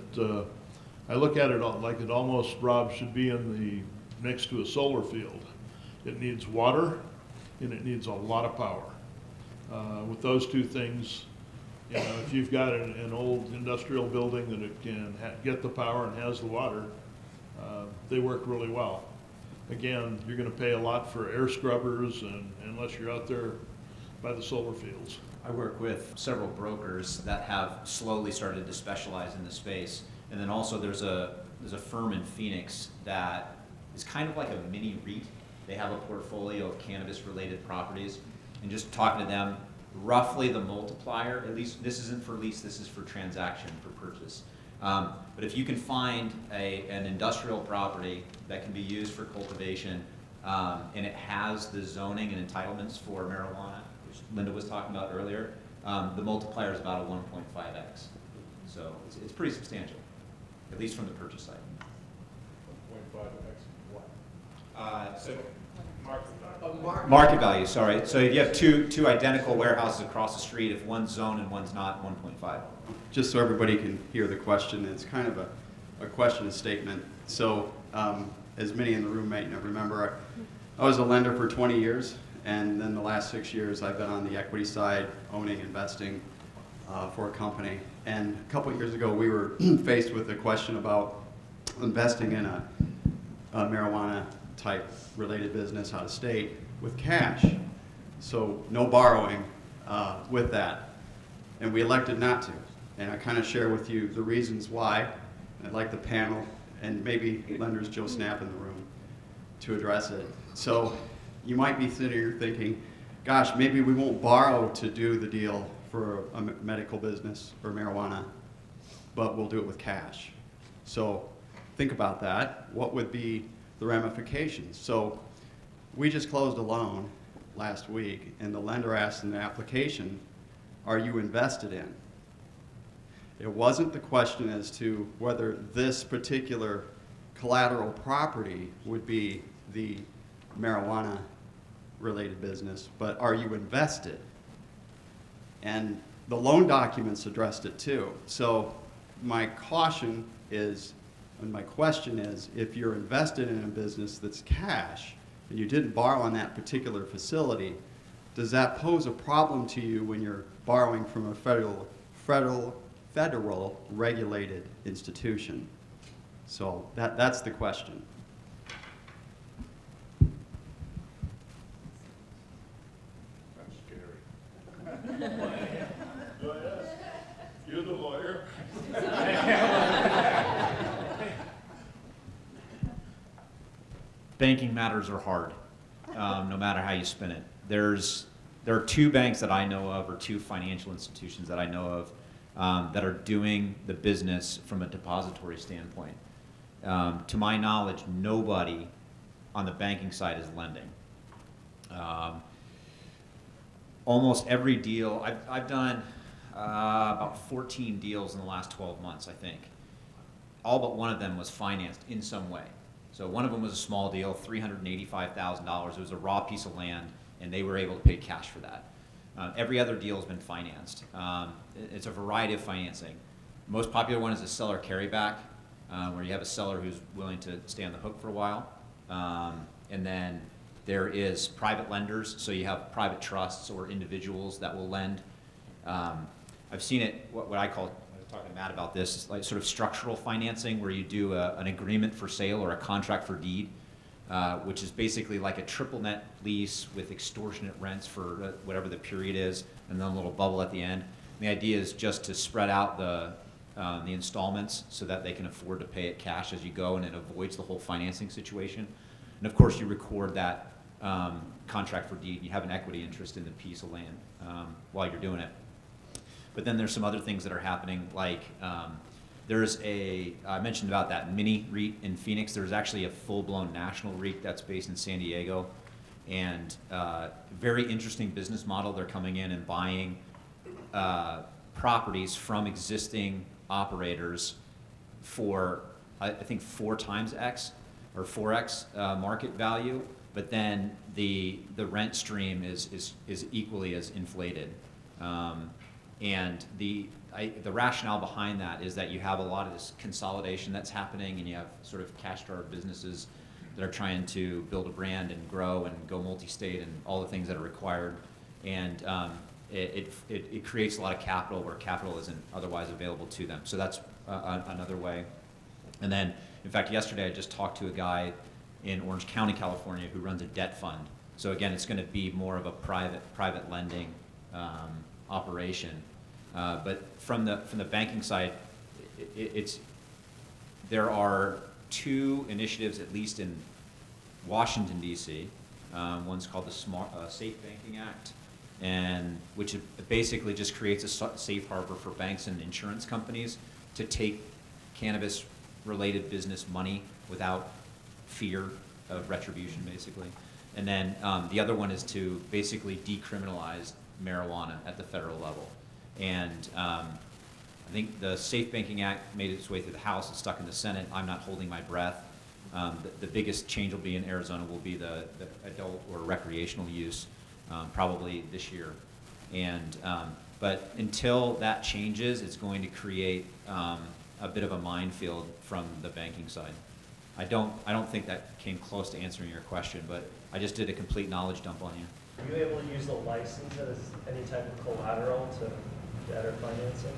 I look at it like it almost, Rob, should be next to a solar field. It needs water and it needs a lot of power. With those two things, you know, if you've got an old industrial building that it can get the power and has the water, they work really well. Again, you're going to pay a lot for air scrubbers unless you're out there by the solar fields. I work with several brokers that have slowly started to specialize in the space. And then also there's a firm in Phoenix that is kind of like a mini REIT. They have a portfolio of cannabis-related properties. And just talking to them, roughly the multiplier, at least this isn't for lease, this is for transaction, for purchase. But if you can find an industrial property that can be used for cultivation, and it has the zoning and entitlements for marijuana, which Linda was talking about earlier, the multiplier is about a 1.5x. So it's pretty substantial, at least from the purchase side. 1.5x what? So Mark, market value, sorry. So if you have two identical warehouses across the street, if one's zoned and one's not, 1.5. Just so everybody can hear the question, it's kind of a question and statement. So as many in the room may remember, I was a lender for 20 years, and then the last 6 years I've been on the equity side, owning, investing for a company. And a couple of years ago we were faced with a question about investing in a marijuana type related business out of state with cash. So no borrowing with that. And we elected not to. And I kind of share with you the reasons why. I'd like the panel and maybe lenders Joe Snap in the room to address it. So you might be sitting here thinking, gosh, maybe we won't borrow to do the deal for a medical business or marijuana, but we'll do it with cash. So think about that. What would be the ramifications? So we just closed a loan last week, and the lender asked in the application, are you invested in? It wasn't the question as to whether this particular collateral property would be the marijuana related business, but are you invested? And the loan documents addressed it too. So my caution is, and my question is, if you're invested in a business that's cash and you didn't borrow on that particular facility, does that pose a problem to you when you're borrowing from a federal regulated institution? So that's the question. That's scary. Go ahead. You're the lawyer. Banking matters are hard. no matter how you spin it. There are two banks that I know of, or two financial institutions that I know of, that are doing the business from a depository standpoint. To my knowledge, nobody on the banking side is lending. Almost every deal, I've done about 14 deals in the last 12 months, I think. All but one of them was financed in some way. So one of them was a small deal, $385,000. It was a raw piece of land, and they were able to pay cash for that. Every other deal has been financed. It's a variety of financing. The most popular one is a seller carryback, where you have a seller who's willing to stay on the hook for a while. And then there is private lenders, so you have private trusts or individuals that will lend. I've seen it, what I call, I was talking to Matt about this, it's like sort of structural financing, where you do an agreement for sale or a contract for deed, which is basically like a triple net lease with extortionate rents for whatever the period is, and then a little bubble at the end. And the idea is just to spread out the installments so that they can afford to pay it cash as you go, and it avoids the whole financing situation. And of course, you record that contract for deed, and you have an equity interest in the piece of land while you're doing it. But then there's some other things that are happening, like there's I mentioned about that mini REIT in Phoenix. There's actually a full-blown national REIT that's based in San Diego, and very interesting business model. They're coming in and buying properties from existing operators for, I think, 4 times X or 4X market value, but then the rent stream is equally as inflated. And the rationale behind that is that you have a lot of this consolidation that's happening, and you have sort of cash-starved businesses that are trying to build a brand and grow and go multi-state and all the things that are required. And it creates a lot of capital where capital isn't otherwise available to them. So that's another way. And then, in fact, yesterday I just talked to a guy in Orange County, California, who runs a debt fund. So again, it's going to be more of a private lending operation. But from the banking side, there are 2 initiatives, at least in Washington, D.C. One's called the Safe Banking Act, and which basically just creates a safe harbor for banks and insurance companies to take cannabis-related business money without fear of retribution, basically. And then the other one is to basically decriminalize marijuana at the federal level. And I think the Safe Banking Act made its way through the House. It's stuck in the Senate. I'm not holding my breath. The biggest change will be in Arizona will be the adult or recreational use, probably this year. And but until that changes, it's going to create a bit of a minefield from the banking side. I don't think that came close to answering your question, but I just did a complete knowledge dump on you. Are you able to use the license as any type of collateral to debt or financing?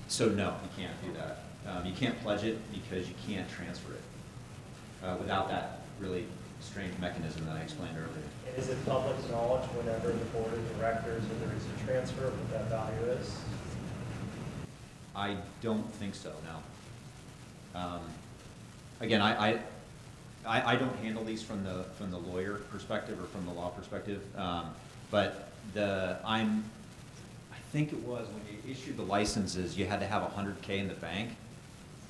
So no, you can't do that. You can't pledge it because you can't transfer it without that really strange mechanism that I explained earlier. And is it public knowledge whenever the board of directors or there is a transfer what that value is? I don't think so, no. Again, I don't handle these from the lawyer perspective or from the law perspective, but I think it was when you issued the licenses, you had to have 100K in the bank.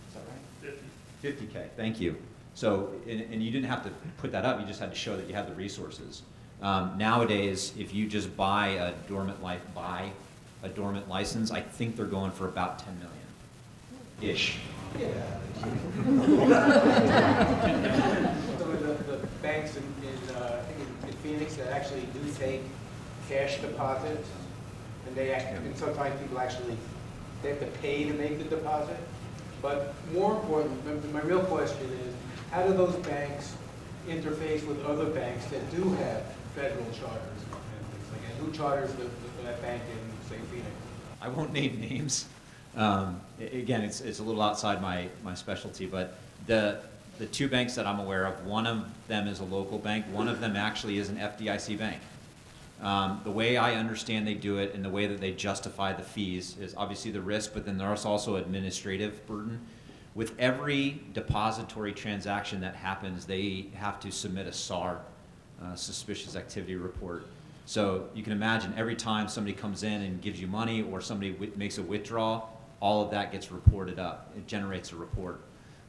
Is that right? 50K. Thank you. So, and you didn't have to put that up. You just had to show that you had the resources. Nowadays, if you just buy a dormant license, I think they're going for about 10 million ish. Yeah. Some of the banks in Phoenix that actually do take cash deposits, and sometimes people actually, they have to pay to make the deposit. But more important, my real question is, how do those banks interface with other banks that do have federal charters and things like that? Who charters that bank in, say, Phoenix? I won't name names. Again, it's a little outside my specialty, but the 2 banks that I'm aware of, one of them is a local bank, one of them actually is an FDIC bank. The way I understand they do it and the way that they justify the fees is obviously the risk, but then there's also administrative burden. With every depository transaction that happens, they have to submit a SAR suspicious activity report. So you can imagine every time somebody comes in and gives you money or somebody makes a withdrawal, all of that gets reported up. It generates a report.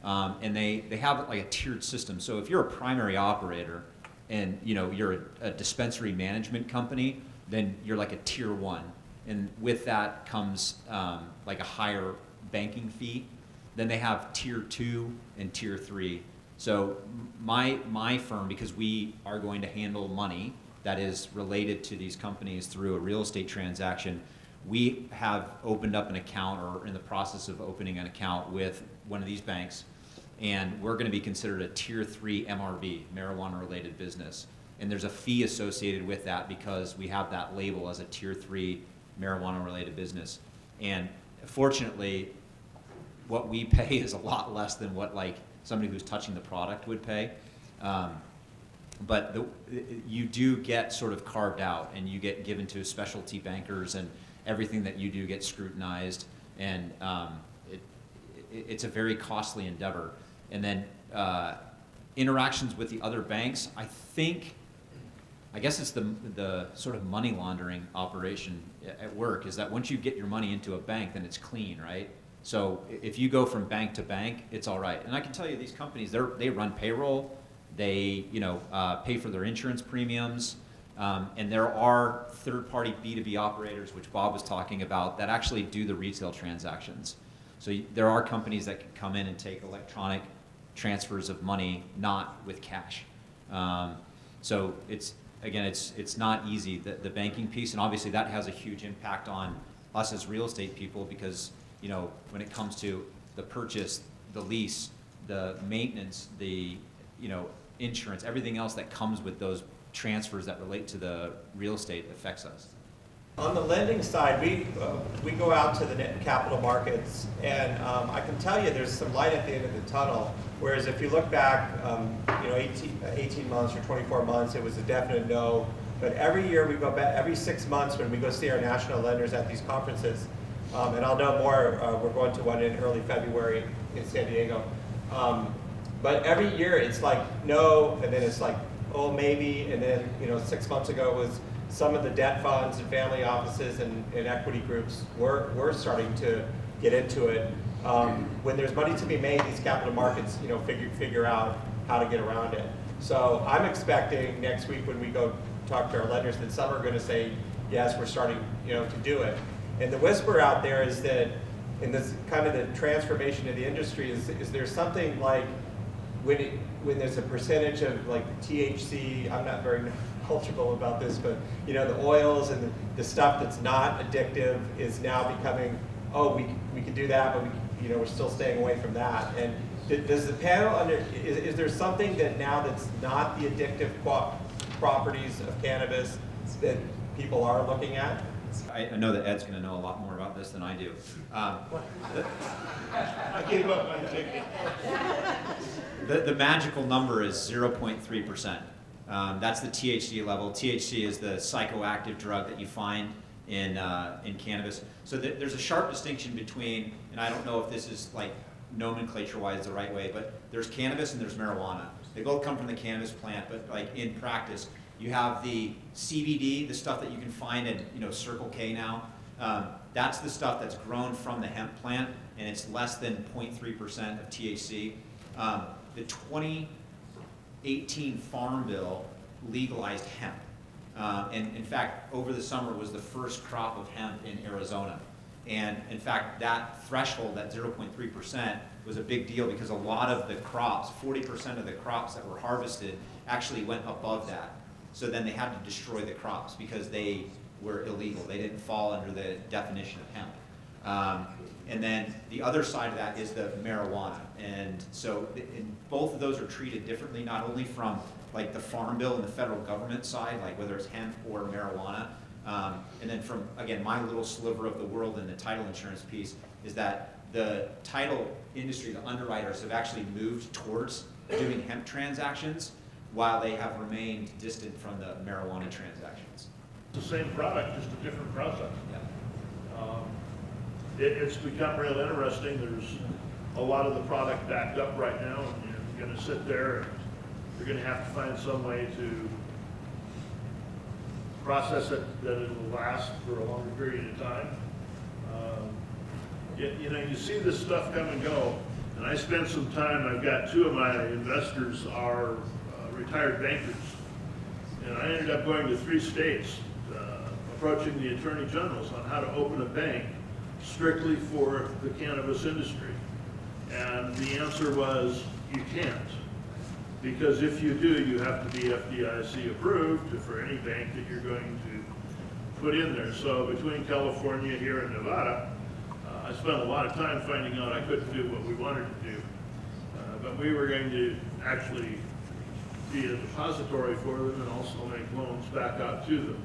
And they have like a tiered system. So if you're a primary operator and you're a dispensary management company, then you're like a tier 1. And with that comes like a higher banking fee. Then they have tier 2 and tier 3. So my firm, because we are going to handle money that is related to these companies through a real estate transaction, we have opened up an account or in the process of opening an account with one of these banks, and we're going to be considered a tier 3 MRB, marijuana related business. And there's a fee associated with that because we have that label as a tier 3 marijuana related business. And fortunately, what we pay is a lot less than what like somebody who's touching the product would pay. But you do get sort of carved out, and you get given to specialty bankers, and everything that you do gets scrutinized, and it's a very costly endeavor. And then interactions with the other banks, I guess it's the sort of money laundering operation at work, is that once you get your money into a bank, then it's clean, right? So if you go from bank to bank, it's all right. And I can tell you, these companies, they run payroll, they pay for their insurance premiums, and there are third-party B2B operators, which Bob was talking about, that actually do the retail transactions. So there are companies that can come in and take electronic transfers of money, not with cash. So it's not easy, the banking piece, and obviously that has a huge impact on us as real estate people, because when it comes to the purchase, the lease, the maintenance, the insurance, everything else that comes with those transfers that relate to the real estate affects us. On the lending side, we go out to the capital markets, and I can tell you there's some light at the end of the tunnel. Whereas if you look back, 18 months or 24 months, it was a definite no. But every year we go back, every 6 months when we go see our national lenders at these conferences, and I'll know more. We're going to one in early February in San Diego. But every year it's like no, and then it's like oh maybe, and then 6 months ago it was some of the debt funds and family offices and equity groups were starting to get into it. When there's money to be made, these capital markets figure out how to get around it. So I'm expecting next week when we go talk to our lenders that some are going to say yes, we're starting to do it. And the whisper out there is that in this kind of the transformation of the industry is there something like when there's a percentage of like the THC, I'm not very knowledgeable about this, but the oils and the stuff that's not addictive is now becoming, oh, we could do that, but we're still staying away from that. And does the panel is there something that now that's not the addictive properties of cannabis that people are looking at? I know that Ed's going to know a lot more about this than I do. I gave up my ticket. The magical number is 0.3%. That's the THC level. THC is the psychoactive drug that you find in cannabis. So there's a sharp distinction between, and I don't know if this is like nomenclature-wise the right way, but there's cannabis and there's marijuana. They both come from the cannabis plant, but like in practice, you have the CBD, the stuff that you can find in Circle K now. That's the stuff that's grown from the hemp plant, and it's less than 0.3% of THC. The 2018 Farm Bill legalized hemp. And in fact, over the summer was the first crop of hemp in Arizona. And in fact, that threshold, that 0.3%, was a big deal because a lot of the crops, 40% of the crops that were harvested actually went above that. So then they had to destroy the crops because they were illegal. They didn't fall under the definition of hemp. And then the other side of that is the marijuana. And so both of those are treated differently, not only from like the Farm Bill and the federal government side, like whether it's hemp or marijuana. And then from, again, my little sliver of the world in the title insurance piece is that the title industry, the underwriters, have actually moved towards doing hemp transactions while they have remained distant from the marijuana transactions. It's the same product, just a different process. Yeah. It's become real interesting. There's a lot of the product backed up right now, and you're going to sit there and you're going to have to find some way to process that it'll last for a longer period of time. You know, you see this stuff come and go, and I spent some time, I've got two of my investors are retired bankers, and I ended up going to 3 states, approaching the attorney generals on how to open a bank strictly for the cannabis industry. And the answer was, you can't. Because if you do, you have to be FDIC approved for any bank that you're going to put in there. So between California here and Nevada, I spent a lot of time finding out I couldn't do what we wanted to do. But we were going to actually be a depository for them and also make loans back out to them.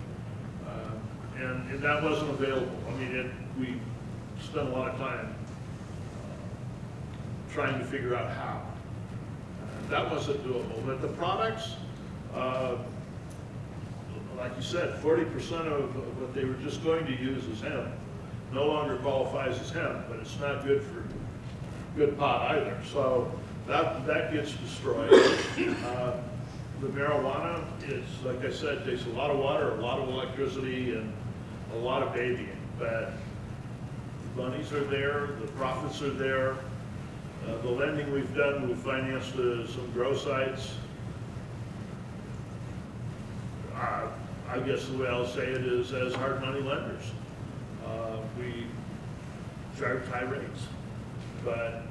And that wasn't available. I mean, we spent a lot of time trying to figure out how. That wasn't doable. But the products, like you said, 40% of what they were just going to use as hemp no longer qualifies as hemp, but it's not good for good pot either. So that gets destroyed. The marijuana is, like I said, takes a lot of water, a lot of electricity, and a lot of babying. But the monies are there, the profits are there. The lending we've done, we've financed some grow sites. I guess the way I'll say it is as hard money lenders. We charge high rates, but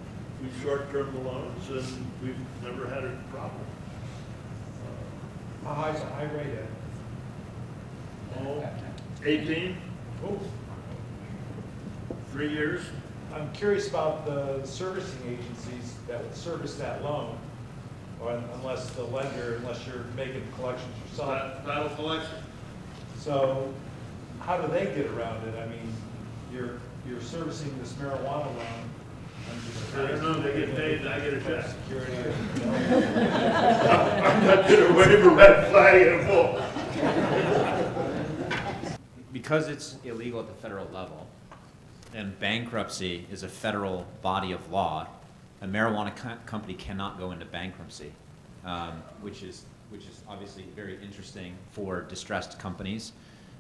we short-term the loans and we've never had a problem. How high is a high rate at? 18, Oh, 3 years. I'm curious about the servicing agencies that would service that loan, or unless you're making collections yourself. Title collection. So how do they get around it? I mean, you're servicing this marijuana loan. I don't know, they get paid and I get a check. Security. I'm not gonna wave a red flag at a bull. Because it's illegal at the federal level, and bankruptcy is a federal body of law, a marijuana company cannot go into bankruptcy, which is obviously very interesting for distressed companies.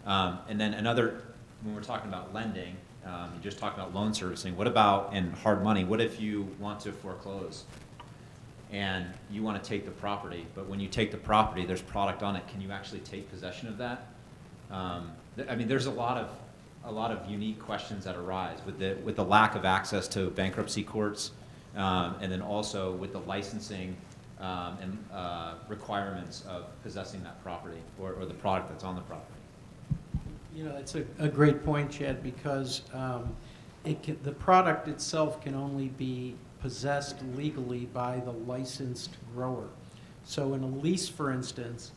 And then when we're talking about lending, you just talked about loan servicing. What about in hard money? What if you want to foreclose and you want to take the property, but when you take the property, there's product on it. Can you actually take possession of that? I mean, there's a lot of unique questions that arise with the lack of access to bankruptcy courts, and then also with the licensing and requirements of possessing that property or the product that's on the property. You know, that's a great point, Chad, because the product itself can only be possessed legally by the licensed grower. So in a lease, for instance,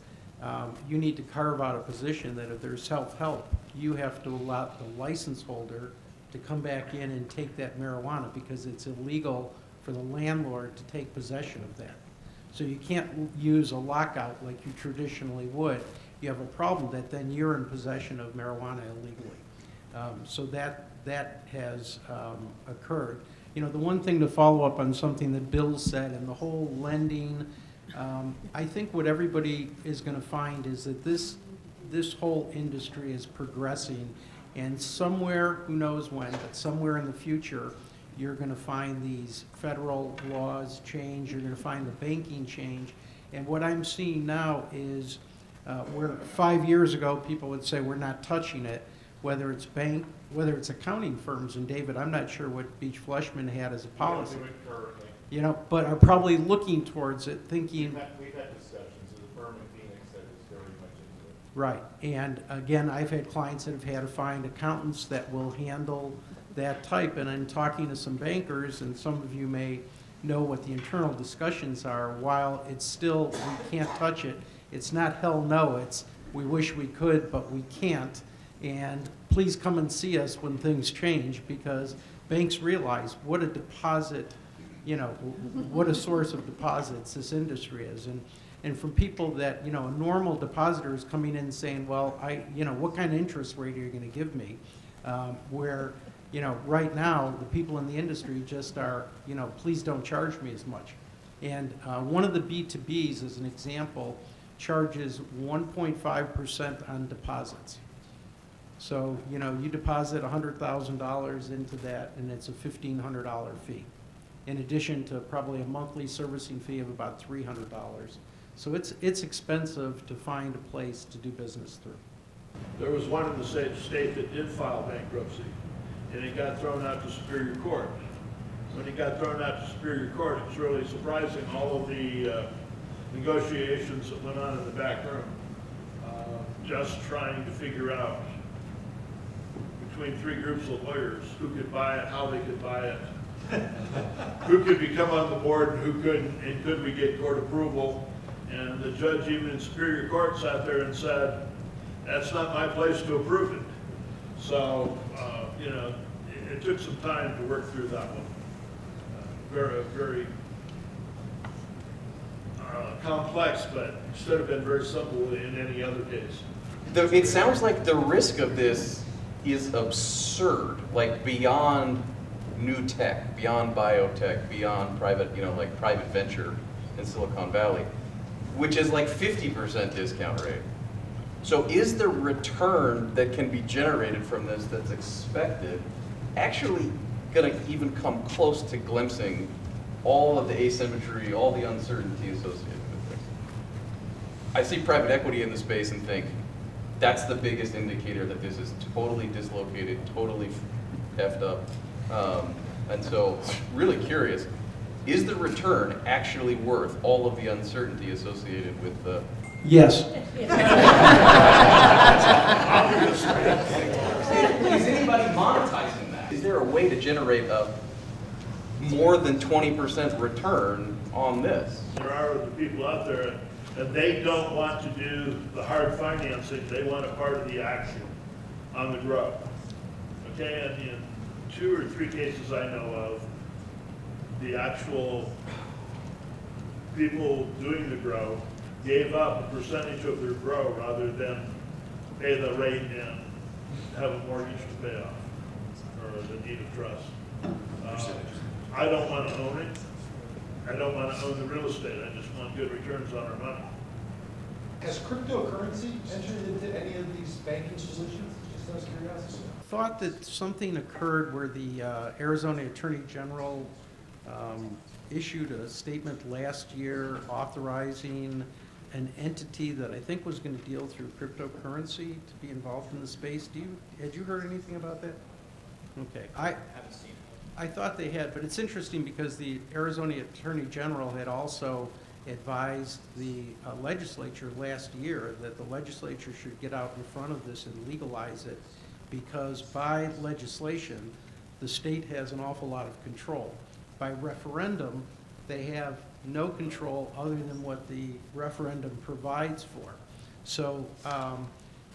you need to carve out a position that if there's self-help, you have to allow the license holder to come back in and take that marijuana because it's illegal for the landlord to take possession of that. So you can't use a lockout like you traditionally would. You have a problem that then you're in possession of marijuana illegally. So that has occurred. You know, the one thing to follow up on something that Bill said and the whole lending, I think what everybody is going to find is that this whole industry is progressing, and somewhere, who knows when, but somewhere in the future, you're going to find these federal laws change, you're going to find the banking change, and what I'm seeing now is where 5 years ago people would say we're not touching it, whether it's accounting firms, and David, I'm not sure what Beach Fleshman had as a policy. We don't do it currently. You know, but are probably looking towards it, thinking. We've had discussions, and the firm in Phoenix that is very much into it. Right, and again, I've had clients that have had to find accountants that will handle that type, and I'm talking to some bankers, and some of you may know what the internal discussions are. While it's still, we can't touch it, it's not hell no, it's we wish we could, but we can't, and please come and see us when things change, because banks realize what a deposit, you know, what a source of deposits this industry is. And from people that, you know, a normal depositor is coming in saying, well, what kind of interest rate are you going to give me? Where, you know, right now, the people in the industry just are, you know, please don't charge me as much. And one of the B2Bs, as an example, charges 1.5% on deposits. So, you know, you deposit $100,000 into that, and it's a $1,500 fee, in addition to probably a monthly servicing fee of about $300. So it's expensive to find a place to do business through. There was one in the state that did file bankruptcy, and it got thrown out to Superior Court. When it got thrown out to Superior Court, it was really surprising, all of the negotiations that went on in the back room, just trying to figure out between three groups of lawyers who could buy it, how they could buy it, who could become on the board and who couldn't, and could we get court approval. And the judge even in Superior Court sat there and said, that's not my place to approve it. So, you know, it took some time to work through that one. Very complex, but should have been very simple in any other case. It sounds like the risk of this is absurd, like beyond new tech, beyond biotech, beyond private, you know, like private venture in Silicon Valley, which is like 50% discount rate. So is the return that can be generated from this that's expected actually going to even come close to glimpsing all of the asymmetry, all the uncertainty associated with this? I see private equity in the space and think that's the biggest indicator that this is totally dislocated, totally effed up. And so really curious, is the return actually worth all of the uncertainty associated with the... Yes. Is anybody monetizing that? Is there a way to generate a more than 20% return on this? There are other people out there, and they don't want to do the hard financing. They want a part of the action on the grow. Okay, and in 2 or 3 cases I know of, the actual people doing the grow gave up a percentage of their grow rather than pay the rate and have a mortgage to pay off, or the deed of trust. I don't want to own it. I don't want to own the real estate. I just want good returns on our money. Has cryptocurrency entered into any of these banking solutions? Just out of curiosity. Thought that something occurred where the Arizona Attorney General issued a statement last year authorizing an entity that I think was going to deal through cryptocurrency to be involved in the space. Had you heard anything about that? Okay, I thought they had, but it's interesting because the Arizona Attorney General had also advised the legislature last year that the legislature should get out in front of this and legalize it, because by legislation, the state has an awful lot of control. By referendum, they have no control other than what the referendum provides for. So,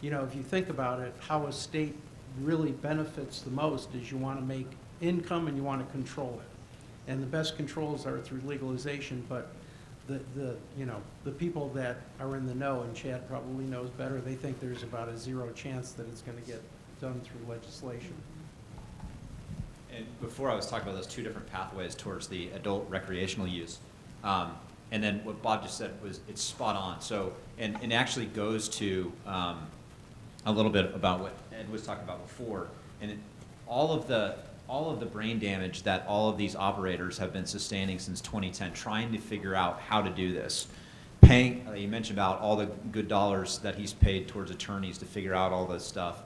you know, if you think about it, how a state really benefits the most is you want to make income and you want to control it. And the best controls are through legalization, but you know, the people that are in the know, and Chad probably knows better, they think there's about a 0 chance that it's going to get done through legislation. And before I was talking about those 2 different pathways towards the adult recreational use. And then what Bob just said was, it's spot on. So, and actually goes to a little bit about what Ed was talking about before. And all of the brain damage that all of these operators have been sustaining since 2010, trying to figure out how to do this. Paying, you mentioned about all the good dollars that he's paid towards attorneys to figure out all this stuff.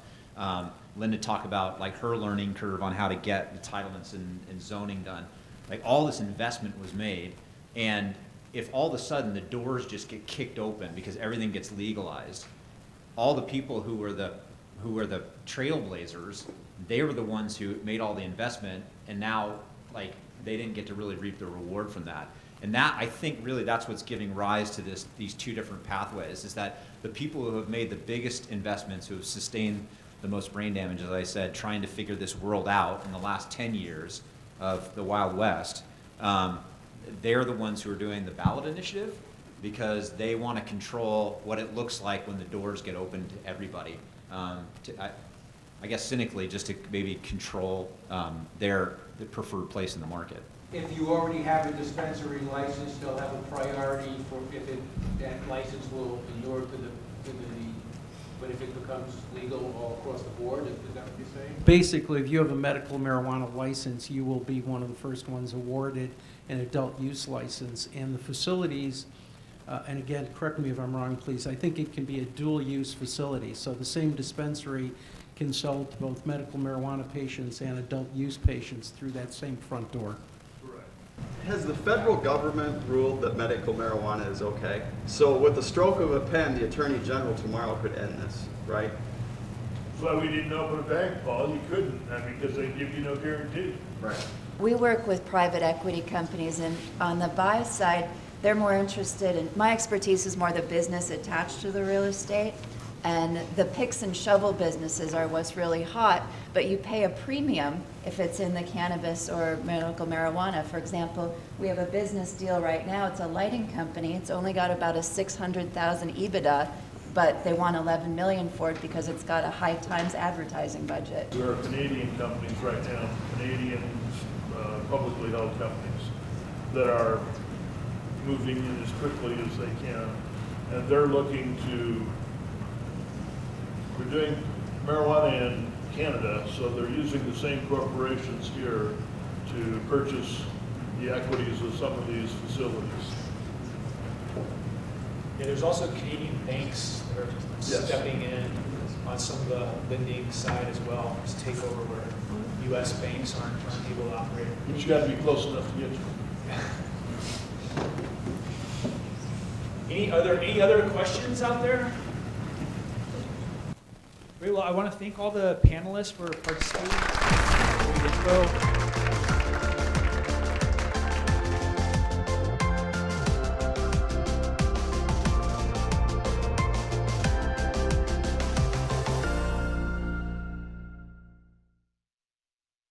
Linda talked about like her learning curve on how to get entitlements and zoning done. Like all this investment was made, and if all of a sudden the doors just get kicked open because everything gets legalized, all the people who were the trailblazers, they were the ones who made all the investment, and now like they didn't get to really reap the reward from that. And that, I think, really that's what's giving rise to these 2 different pathways, is that the people who have made the biggest investments, who have sustained the most brain damage, as I said, trying to figure this world out in the last 10 years of the Wild West, they're the ones who are doing the ballot initiative, because they want to control what it looks like when the doors get open to everybody. I guess cynically, just to maybe control their preferred place in the market. if you already have a dispensary license, they'll have a priority for that license will inure to the, but if it becomes legal all across the board, is that what you're saying? Basically, if you have a medical marijuana license, you will be one of the first ones awarded an adult use license. And the facilities, and again, correct me if I'm wrong, please, I think it can be a dual-use facility. So the same dispensary can sell to both medical marijuana patients and adult use patients through that same front door. Has the federal government ruled that medical marijuana is okay? So with the stroke of a pen, the Attorney General tomorrow could end this, right? That's why we didn't open a bank, Paul. You couldn't, because they give you no guarantee. Right. We work with private equity companies, and on the buy side, they're more interested in, my expertise is more the business attached to the real estate, and the picks and shovel businesses are what's really hot, but you pay a premium if it's in the cannabis or medical marijuana. For example, we have a business deal right now, it's a lighting company, it's only got about a 600,000 EBITDA, but they want 11 million for it because it's got a high times advertising budget. There are Canadian companies right now, Canadian publicly held companies that are moving in as quickly as they can. And they're looking to, we're doing marijuana in Canada, so they're using the same corporations here to purchase the equities of some of these facilities. Yeah, there's also Canadian banks that are Yes. stepping in on some of the lending side as well, to take over where US banks aren't able to operate. But you gotta be close enough to get you. Any other questions out there? Great, well, I want to thank all the panelists for participating.